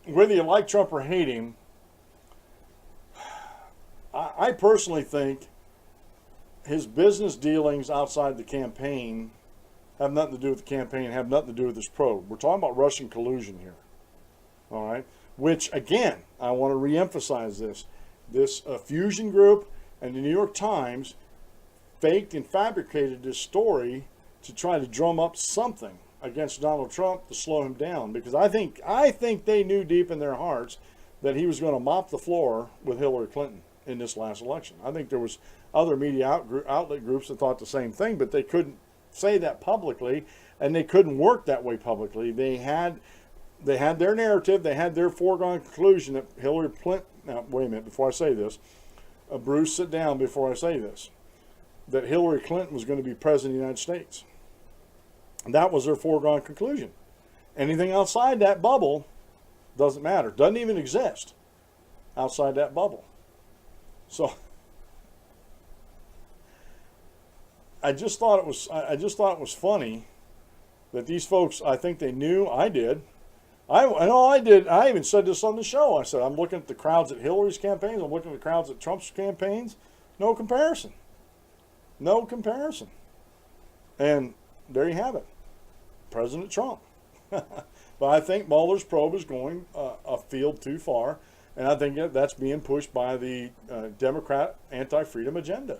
whether you like Trump or hate him, I personally think his business dealings outside the campaign have nothing to do with the campaign, have nothing to do with this probe. We're talking about Russian collusion here. All right? Which, again, I want to reemphasize this. This Fusion Group and the New York Times faked and fabricated this story to try to drum up something against Donald Trump to slow him down, because I think they knew deep in their hearts that he was going to mop the floor with Hillary Clinton in this last election. I think there was other media outlet groups that thought the same thing, but they couldn't say that publicly, and they couldn't work that way publicly. They had their narrative, they had their foregone conclusion that Hillary Clinton. Now, wait a minute, before I say this, Bruce, sit down before I say this. That Hillary Clinton was going to be president of the United States. And that was their foregone conclusion. Anything outside that bubble doesn't matter. Doesn't even exist outside that bubble. So I just thought it was funny that these folks, I think they knew. I did. I know I did. I even said this on the show. I said, I'm looking at the crowds at Hillary's campaigns. I'm looking at the crowds at Trump's campaigns. No comparison. No comparison. And there you have it. President Trump. But I think Mueller's probe is going a field too far. And I think that's being pushed by the Democrat anti-freedom agenda.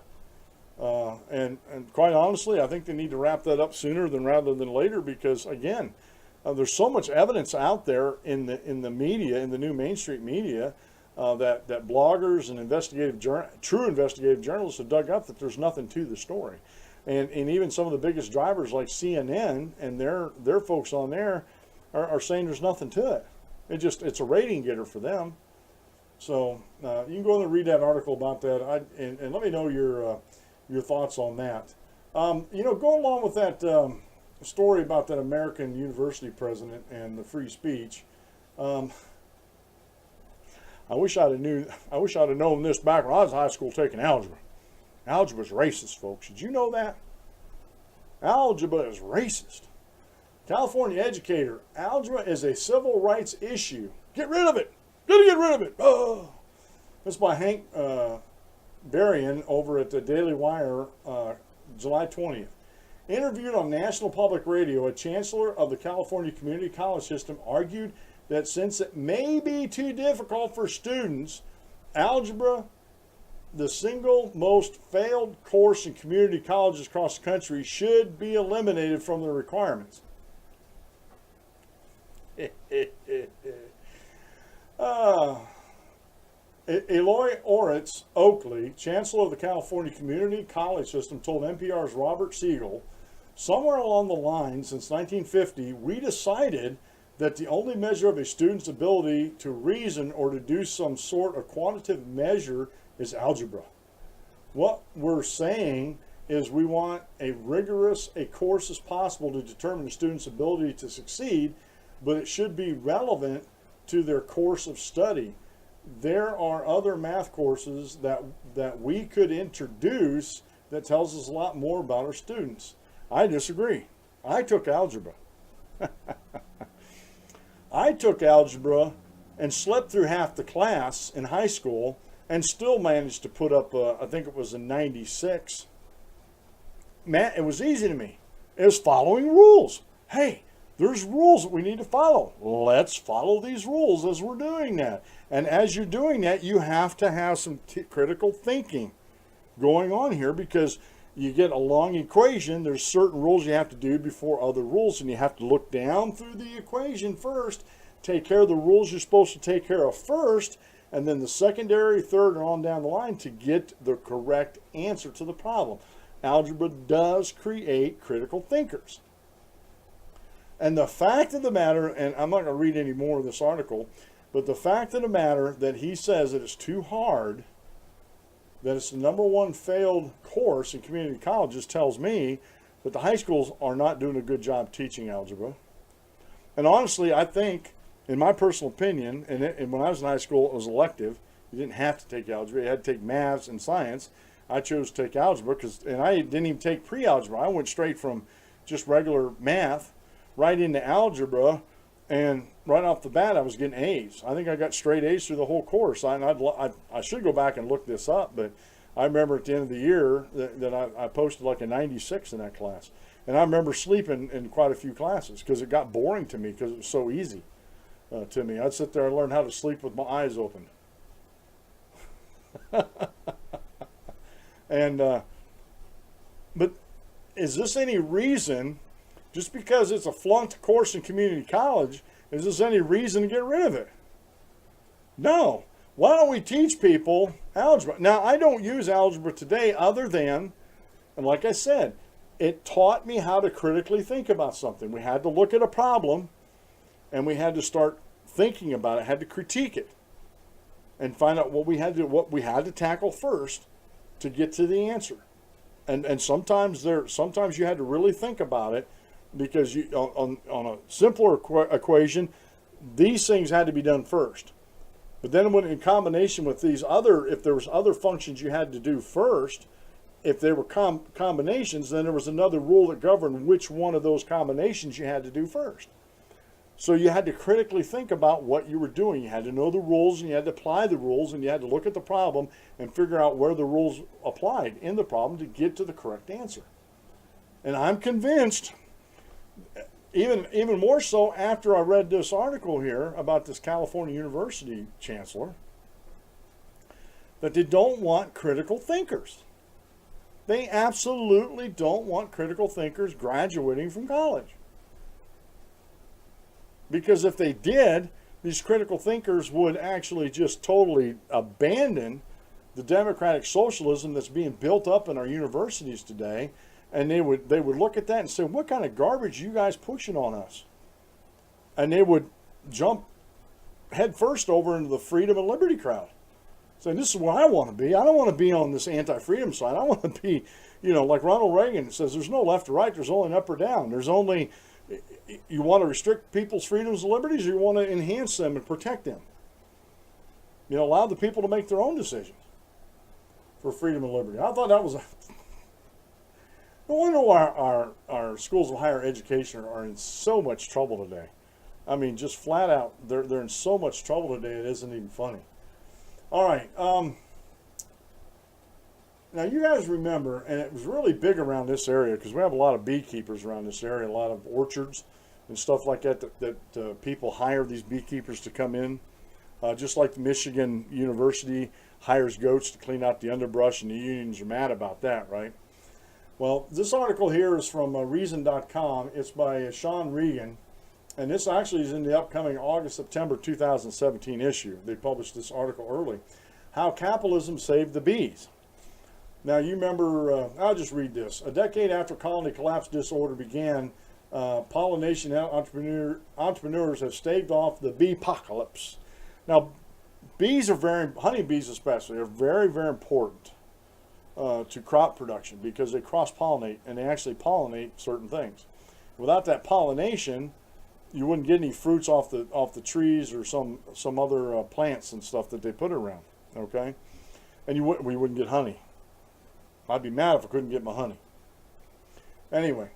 And quite honestly, I think they need to wrap that up sooner rather than later, because, again, there's so much evidence out there in the media, in the new mainstream media, that bloggers and true investigative journalists have dug up that there's nothing to the story. And even some of the biggest drivers like CNN and their folks on there are saying there's nothing to it. It's a rating getter for them. So you can go in and read that article about that, and let me know your thoughts on that. Go along with that story about that American university president and the free speech. I wish I'd have known this back when I was in high school taking algebra. Algebra is racist, folks. Did you know that? Algebra is racist. California educator, algebra is a civil rights issue. Get rid of it. Gotta get rid of it. Oh. This is by Hank Berrien over at the Daily Wire, July 20th. Interviewed on National Public Radio, a chancellor of the California Community College System argued that since it may be too difficult for students, algebra, the single most failed course in community colleges across the country, should be eliminated from the requirements. Eloy Oritz Oakley, chancellor of the California Community College System, told NPR's Robert Siegel, somewhere along the line since 1950, we decided that the only measure of a student's ability to reason or to do some sort of quantitative measure is algebra. What we're saying is we want a rigorous a course as possible to determine the student's ability to succeed, but it should be relevant to their course of study. There are other math courses that we could introduce that tells us a lot more about our students. I disagree. I took algebra. I took algebra and slept through half the class in high school and still managed to put up, I think it was a 96. Man, it was easy to me. It was following rules. Hey, there's rules that we need to follow. Let's follow these rules as we're doing that. And as you're doing that, you have to have some critical thinking going on here, because you get a long equation. There's certain rules you have to do before other rules, and you have to look down through the equation first take care of the rules you're supposed to take care of first, and then the secondary, third, and on down the line to get the correct answer to the problem. Algebra does create critical thinkers. And the fact of the matter, and I'm not going to read any more of this article, but the fact of the matter that he says that it's too hard, that it's the #1 failed course in community colleges, tells me that the high schools are not doing a good job teaching algebra. And honestly, I think, in my personal opinion, and when I was in high school, it was elective. You didn't have to take algebra. You had to take maths and science. I chose to take algebra, and I didn't even take pre-algebra. I went straight from just regular math right into algebra, and right off the bat, I was getting A's. I think I got straight A's through the whole course. I should go back and look this up, but I remember at the end of the year that I posted like a 96 in that class. And I remember sleeping in quite a few classes because it got boring to me because it was so easy to me. I'd sit there and learn how to sleep with my eyes open. And but is this any reason, just because it's a flunked course in community college, is this any reason to get rid of it? No. Why don't we teach people algebra? Now, I don't use algebra today other than, and like I said, it taught me how to critically think about something. We had to look at a problem, and we had to start thinking about it, had to critique it, and find out what we had to tackle first to get to the answer. And sometimes you had to really think about it, because on a simpler equation, these things had to be done first. But then when in combination with these if there was other functions you had to do first, if they were combinations, then there was another rule that governed which one of those combinations you had to do first. So you had to critically think about what you were doing. You had to know the rules, and you had to apply the rules, and you had to look at the problem and figure out where the rules applied in the problem to get to the correct answer. And I'm convinced, even more so after I read this article here about this California University chancellor, that they don't want critical thinkers. They absolutely don't want critical thinkers graduating from college. Because if they did, these critical thinkers would actually just totally abandon the democratic socialism that's being built up in our universities today. And they would look at that and say, what kind of garbage are you guys pushing on us? And they would jump head first over into the freedom and liberty crowd, saying, this is where I want to be. I don't want to be on this anti-freedom side. I want to be, like Ronald Reagan says, there's no left or right, there's only an up or down. There's only, you want to restrict people's freedoms and liberties, or you want to enhance them and protect them. Allow the people to make their own decisions for freedom and liberty. I thought that was no wonder why our schools of higher education are in so much trouble today. I mean, just flat out, they're in so much trouble today, it isn't even funny. All right. Now, you guys remember, and it was really big around this area because we have a lot of beekeepers around this area, a lot of orchards and stuff like that people hire these beekeepers to come in. Just like the Michigan University hires goats to clean out the underbrush, and the unions are mad about that, right? Well, this article here is from Reason.com. It's by Sean Regan, and this actually is in the upcoming August-September 2017 issue. They published this article early. How Capitalism Saved the Bees. Now, you remember, I'll just read this. A decade after colony collapse disorder began, pollination entrepreneurs have staved off the bee-apocalypse. Now, honeybees especially, are very, very important to crop production because they cross-pollinate, and they actually pollinate certain things. Without that pollination, you wouldn't get any fruits off the trees or some other plants and stuff that they put around, okay? And we wouldn't get honey. I'd be mad if I couldn't get my honey. Anyway,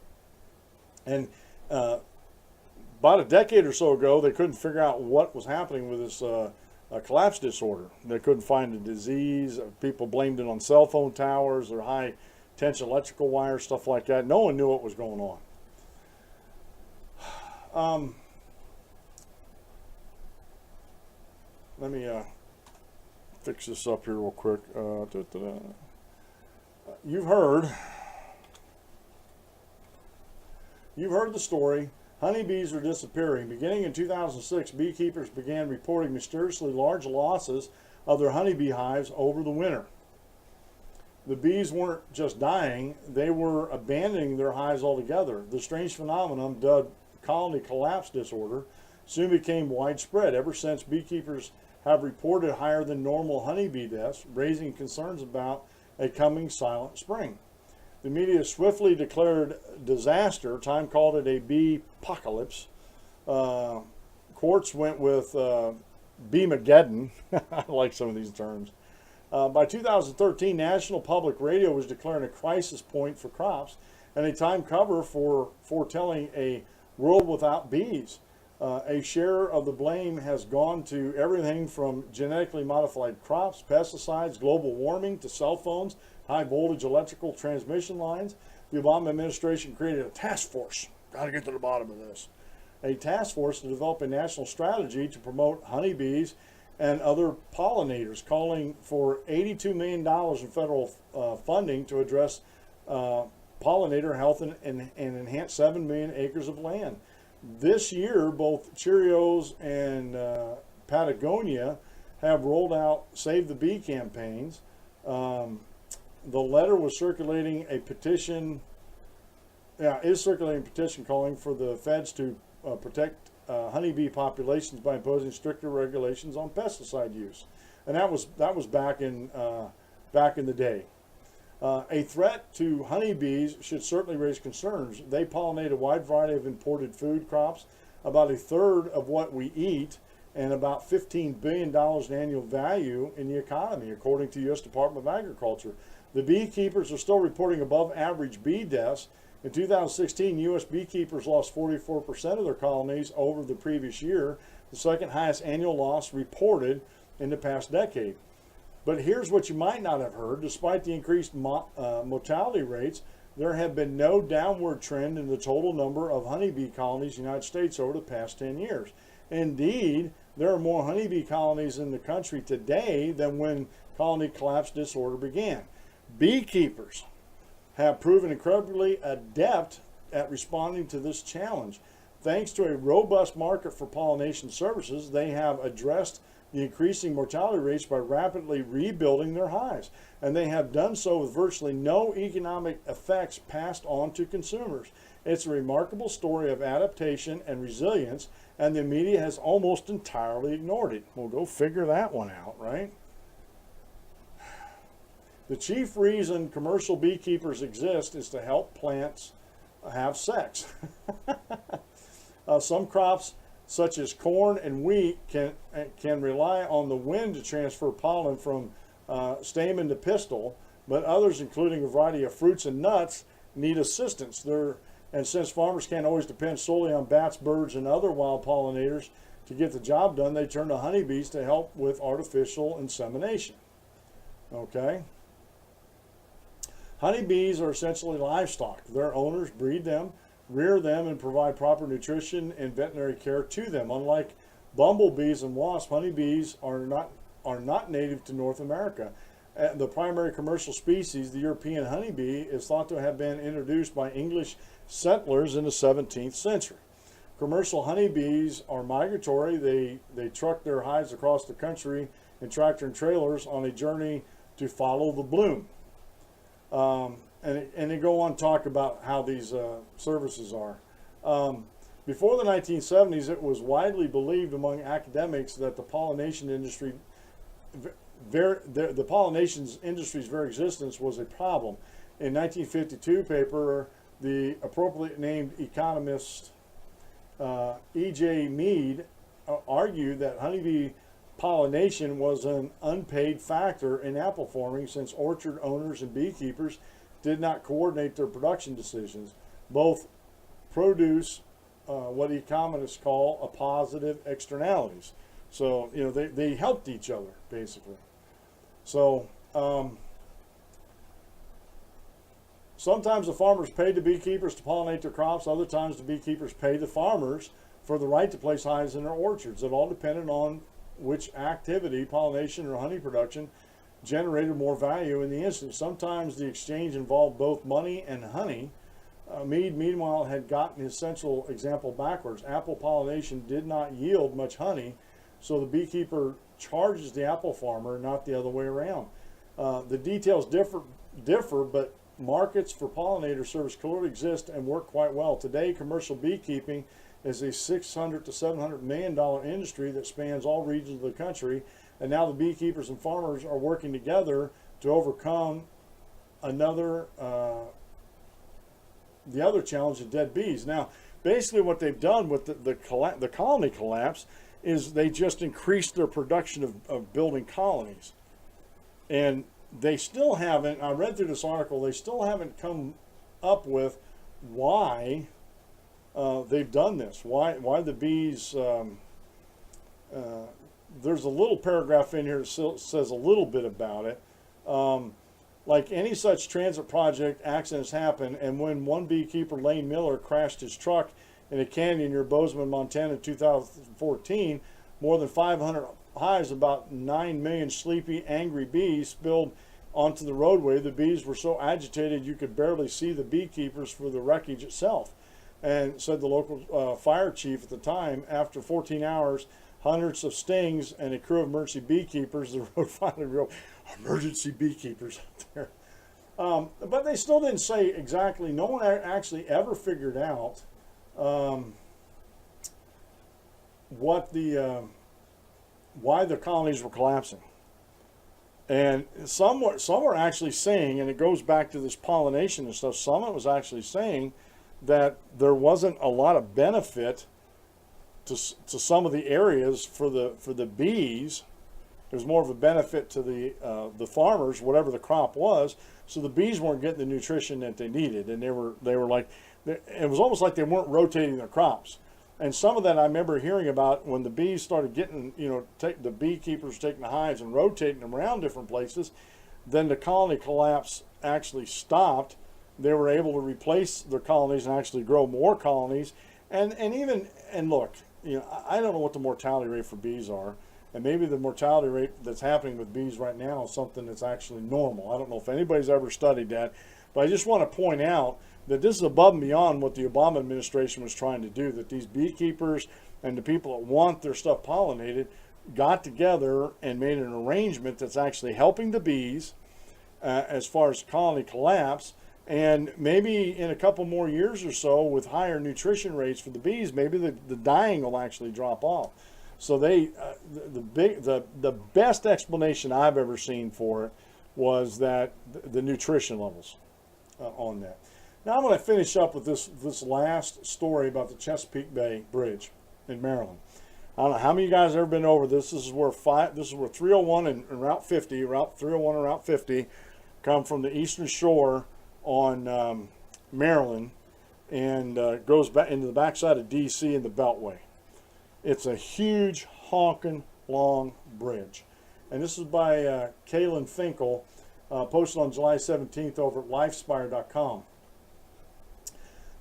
and about a decade or so ago, they couldn't figure out what was happening with this collapse disorder. They couldn't find the disease. People blamed it on cell phone towers or high tension electrical wires, stuff like that. No one knew what was going on. Let me fix this up here real quick. You've heard the story, Honeybees are disappearing. Beginning in 2006, beekeepers began reporting mysteriously large losses of their honeybee hives over the winter. The bees weren't just dying, they were abandoning their hives altogether. The strange phenomenon, dubbed colony collapse disorder, soon became widespread. Ever since, beekeepers have reported higher than normal honeybee deaths, raising concerns about a coming silent spring. The media swiftly declared disaster. Time called it a bee apocalypse. Courts went with Bee-mageddon. I like some of these terms. By 2013, National Public Radio was declaring a crisis point for crops and a time cover for foretelling a world without bees. A share of the blame has gone to everything from genetically modified crops, pesticides, global warming, to cell phones, high voltage electrical transmission lines. The Obama administration created a task force. Got to get to the bottom of this. A task force to develop a national strategy to promote honeybees and other pollinators, calling for $82 million in federal funding to address pollinator health and enhance 7 million acres of land. This year, both Cheerios and Patagonia have rolled out Save the Bee campaigns. The letter was circulating a petition, calling for the feds to protect honeybee populations by imposing stricter regulations on pesticide use, and that was back in the day. A threat to honeybees should certainly raise concerns. They pollinate a wide variety of imported food crops, about a third of what we eat, and about $15 billion in annual value in the economy, according to the U.S. Department of Agriculture. The beekeepers are still reporting above average bee deaths. In 2016, U.S. beekeepers lost 44% of their colonies over the previous year, the second highest annual loss reported in the past decade. But here's what you might not have heard. Despite the increased mortality rates, there have been no downward trend in the total number of honeybee colonies in the United States over the past 10 years. Indeed, there are more honeybee colonies in the country today than when colony collapse disorder began. Beekeepers have proven incredibly adept at responding to this challenge. Thanks to a robust market for pollination services, they have addressed the increasing mortality rates by rapidly rebuilding their hives, and they have done so with virtually no economic effects passed on to consumers. It's a remarkable story of adaptation and resilience, and the media has almost entirely ignored it. Well, go figure that one out, right? The chief reason commercial beekeepers exist is to help plants have sex. Some crops, such as corn and wheat, can rely on the wind to transfer pollen from stamen to pistil, but others, including a variety of fruits and nuts, need assistance. And since farmers can't always depend solely on bats, birds, and other wild pollinators to get the job done, they turn to honeybees to help with artificial insemination. Okay? Honeybees are essentially livestock. Their owners breed them, rear them, and provide proper nutrition and veterinary care to them. Unlike bumblebees and wasps, honeybees are not native to North America. The primary commercial species, the European honeybee, is thought to have been introduced by English settlers in the 17th century. Commercial honeybees are migratory. They truck their hives across the country in tractor and trailers on a journey to follow the bloom. And they go on to talk about how these services are. Before the 1970s, it was widely believed among academics that the pollination industry's very existence was a problem. In 1952 paper, the appropriately named economist E.J. Mead argued that honeybee pollination was an unpaid factor in apple farming, since orchard owners and beekeepers did not coordinate their production decisions. Both produce what economists call a positive externalities. So, you know, they helped each other, basically. So, sometimes the farmers paid the beekeepers to pollinate their crops. Other times the beekeepers paid the farmers for the right to place hives in their orchards. It all depended on which activity, pollination or honey production, generated more value in the instance. Sometimes the exchange involved both money and honey. Mead, meanwhile, had gotten his central example backwards. Apple pollination did not yield much honey, so the beekeeper charges the apple farmer, not the other way around. The details differ, but markets for pollinator service clearly exist and work quite well. Today, commercial beekeeping is a $600 to $700 million industry that spans all regions of the country, and now the beekeepers and farmers are working together to overcome the other challenge of dead bees. Now, basically what they've done with the colony collapse is they just increased their production of building colonies. And they still haven't, I read through this article, they still haven't come up with why they've done this, why the bees, there's a little paragraph in here that says a little bit about it. Like any such transit project, accidents happen, and when one beekeeper, Lane Miller, crashed his truck in a canyon near Bozeman, Montana in 2014, more than 500 hives, about 9 million sleepy, angry bees spilled onto the roadway. The bees were so agitated you could barely see the beekeepers for the wreckage itself. And said the local fire chief at the time, after 14 hours, hundreds of stings, and a crew of emergency beekeepers, the road finally wrote, emergency beekeepers out there. But they still didn't say exactly, no one actually ever figured out what why the colonies were collapsing. And some were actually saying, and it goes back to this pollination and stuff, some of it was actually saying that there wasn't a lot of benefit to some of the areas for the bees. It was more of a benefit to the farmers, whatever the crop was. So the bees weren't getting the nutrition that they needed, and they were like, it was almost like they weren't rotating their crops. And some of that I remember hearing about when the bees started getting, the beekeepers taking the hives and rotating them around different places. Then the colony collapse actually stopped. They were able to replace their colonies and actually grow more colonies. And look, I don't know what the mortality rate for bees are. And maybe the mortality rate that's happening with bees right now is something that's actually normal. I don't know if anybody's ever studied that. But I just want to point out that this is above and beyond what the Obama administration was trying to do, that these beekeepers and the people that want their stuff pollinated got together and made an arrangement that's actually helping the bees as far as colony collapse. And maybe in a couple more years or so, with higher nutrition rates for the bees, maybe the dying will actually drop off. So the best explanation I've ever seen for it was that the nutrition levels on that. Now I'm going to finish up with this last story about the Chesapeake Bay Bridge in Maryland. I don't know how many of you guys have ever been over this. This is where 301 and Route 50, Route 301 and Route 50 come from the eastern shore on Maryland and goes back into the backside of D.C. and the Beltway. It's a huge, honking, long bridge. And this is by Kaylin Finkel, posted on July 17th over at lifespire.com.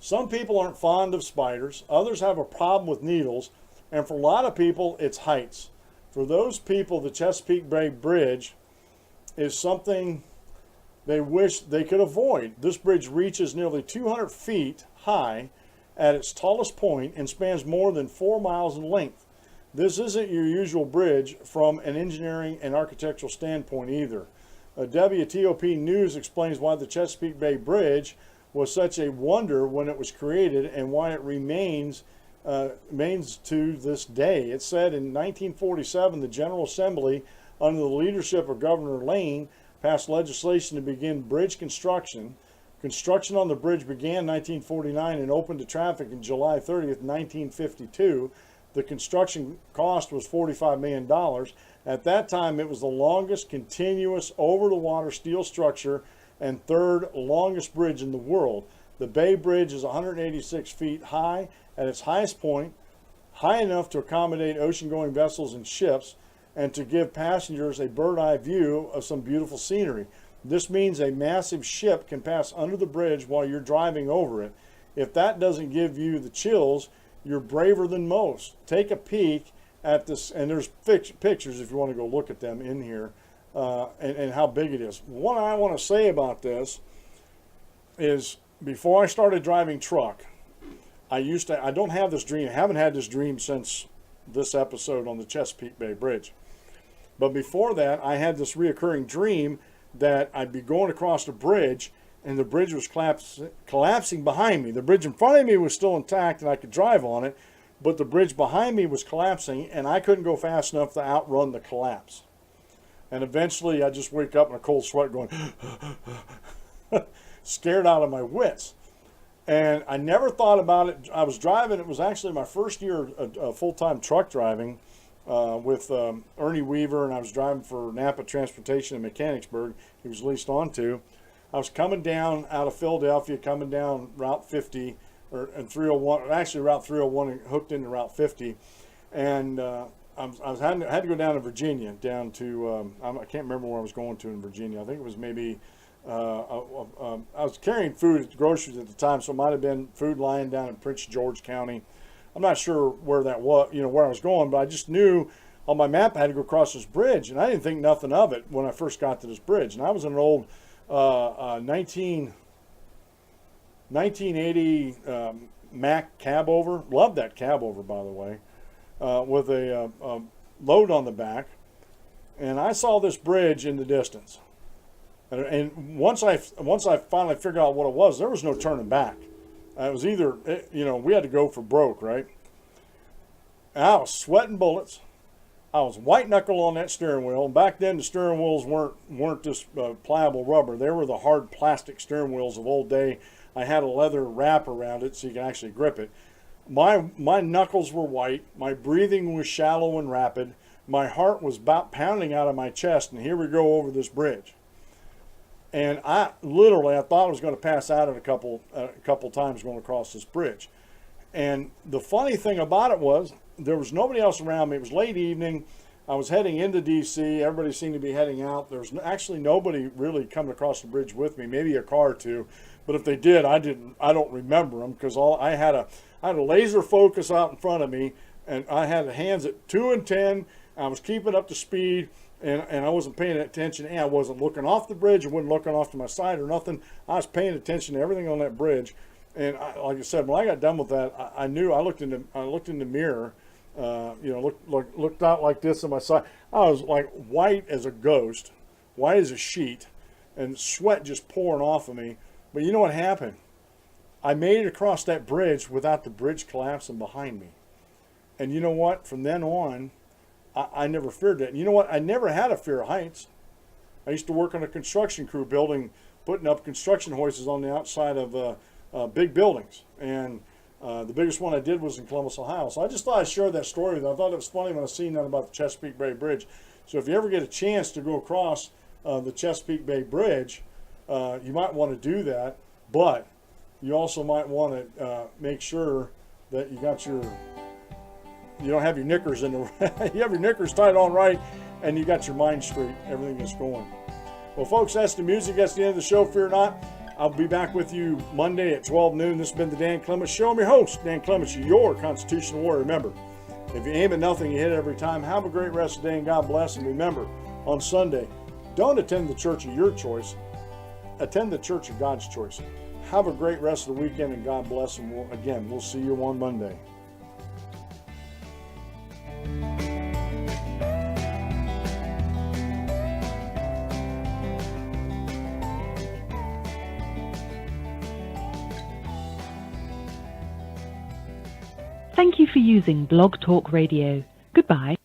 Some people aren't fond of spiders. Others have a problem with needles. And for a lot of people, it's heights. For those people, the Chesapeake Bay Bridge is something they wish they could avoid. This bridge reaches nearly 200 feet high at its tallest point and spans more than 4 miles in length. This isn't your usual bridge from an engineering and architectural standpoint either. WTOP News explains why the Chesapeake Bay Bridge was such a wonder when it was created and why it remains to this day. It said in 1947, the General Assembly, under the leadership of Governor Lane, passed legislation to begin bridge construction. Construction on the bridge began in 1949 and opened to traffic in July 30th, 1952. The construction cost was $45 million. At that time, it was the longest continuous over-the-water steel structure and third longest bridge in the world. The Bay Bridge is 186 feet high at its highest point, high enough to accommodate ocean-going vessels and ships, and to give passengers a bird-eye view of some beautiful scenery. This means a massive ship can pass under the bridge while you're driving over it. If that doesn't give you the chills, you're braver than most. Take a peek at this, and there's pictures if you want to go look at them in here, and how big it is. What I want to say about this is before I started driving truck, I don't have this dream. I haven't had this dream since this episode on the Chesapeake Bay Bridge. But before that, I had this reoccurring dream that I'd be going across the bridge and the bridge was collapsing behind me. The bridge in front of me was still intact and I could drive on it, but the bridge behind me was collapsing and I couldn't go fast enough to outrun the collapse. And eventually I just wake up in a cold sweat going, scared out of my wits. And I never thought about it. I was driving, it was actually my first year of full-time truck driving with Ernie Weaver, and I was driving for Napa Transportation in Mechanicsburg. He was leased onto. I was coming down out of Philadelphia, coming down Route 50, and 301, actually Route 301 and hooked into Route 50. And I had to go down to Virginia, down to, I can't remember where I was going to in Virginia. I think it was maybe, I was carrying food at groceries at the time, so it might have been food lying down in Prince George County. I'm not sure where that was, where I was going, but I just knew on my map I had to go across this bridge, and I didn't think nothing of it when I first got to this bridge. And I was in an old 1980 Mack cab over. Loved that cab over, by the way, with a load on the back. And I saw this bridge in the distance. And once I finally figured out what it was, there was no turning back. It was either, we had to go for broke, right? And I was sweating bullets. I was white knuckle on that steering wheel. And back then, the steering wheels weren't just pliable rubber. They were the hard plastic steering wheels of old day. I had a leather wrap around it so you can actually grip it. My knuckles were white. My breathing was shallow and rapid. My heart was about pounding out of my chest. And here we go over this bridge. And I thought I was going to pass out a couple times going across this bridge. And the funny thing about it was, there was nobody else around me. It was late evening. I was heading into D.C. Everybody seemed to be heading out. There was actually nobody really coming across the bridge with me, maybe a car or two. But if they did, I don't remember them, because I had a laser focus out in front of me, and I had hands at 2 and 10. I was keeping up to speed. And I wasn't paying attention, and I wasn't looking off the bridge. I wasn't looking off to my side or nothing. I was paying attention to everything on that bridge. And like I said, when I got done with that, I knew. I looked in the mirror, looked out like this on my side. I was like white as a ghost, white as a sheet, and sweat just pouring off of me. But you know what happened? I made it across that bridge without the bridge collapsing behind me. And you know what? From then on, I never feared that. And you know what? I never had a fear of heights. I used to work on a construction crew putting up construction hoists on the outside of big buildings. And the biggest one I did was in Columbus, Ohio. So I just thought I'd share that story with you. I thought it was funny when I seen that about the Chesapeake Bay Bridge. So if you ever get a chance to go across the Chesapeake Bay Bridge, you might want to do that. But you also might want to make sure that you don't have your knickers you have your knickers tied on right, and you got your mind straight. Everything is going. Well, folks, that's the music. That's the end of the show. Fear not. I'll be back with you Monday at 12 noon. This has been the Dan Clements Show. I'm your host, Dan Clements, your constitutional warrior. Remember, if you aim at nothing, you hit it every time. Have a great rest of the day, and God bless. And remember, on Sunday, don't attend the church of your choice. Attend the church of God's choice. Have a great rest of the weekend, and God bless. And we'll see you on Monday. Thank you for using Blog Talk Radio. Goodbye.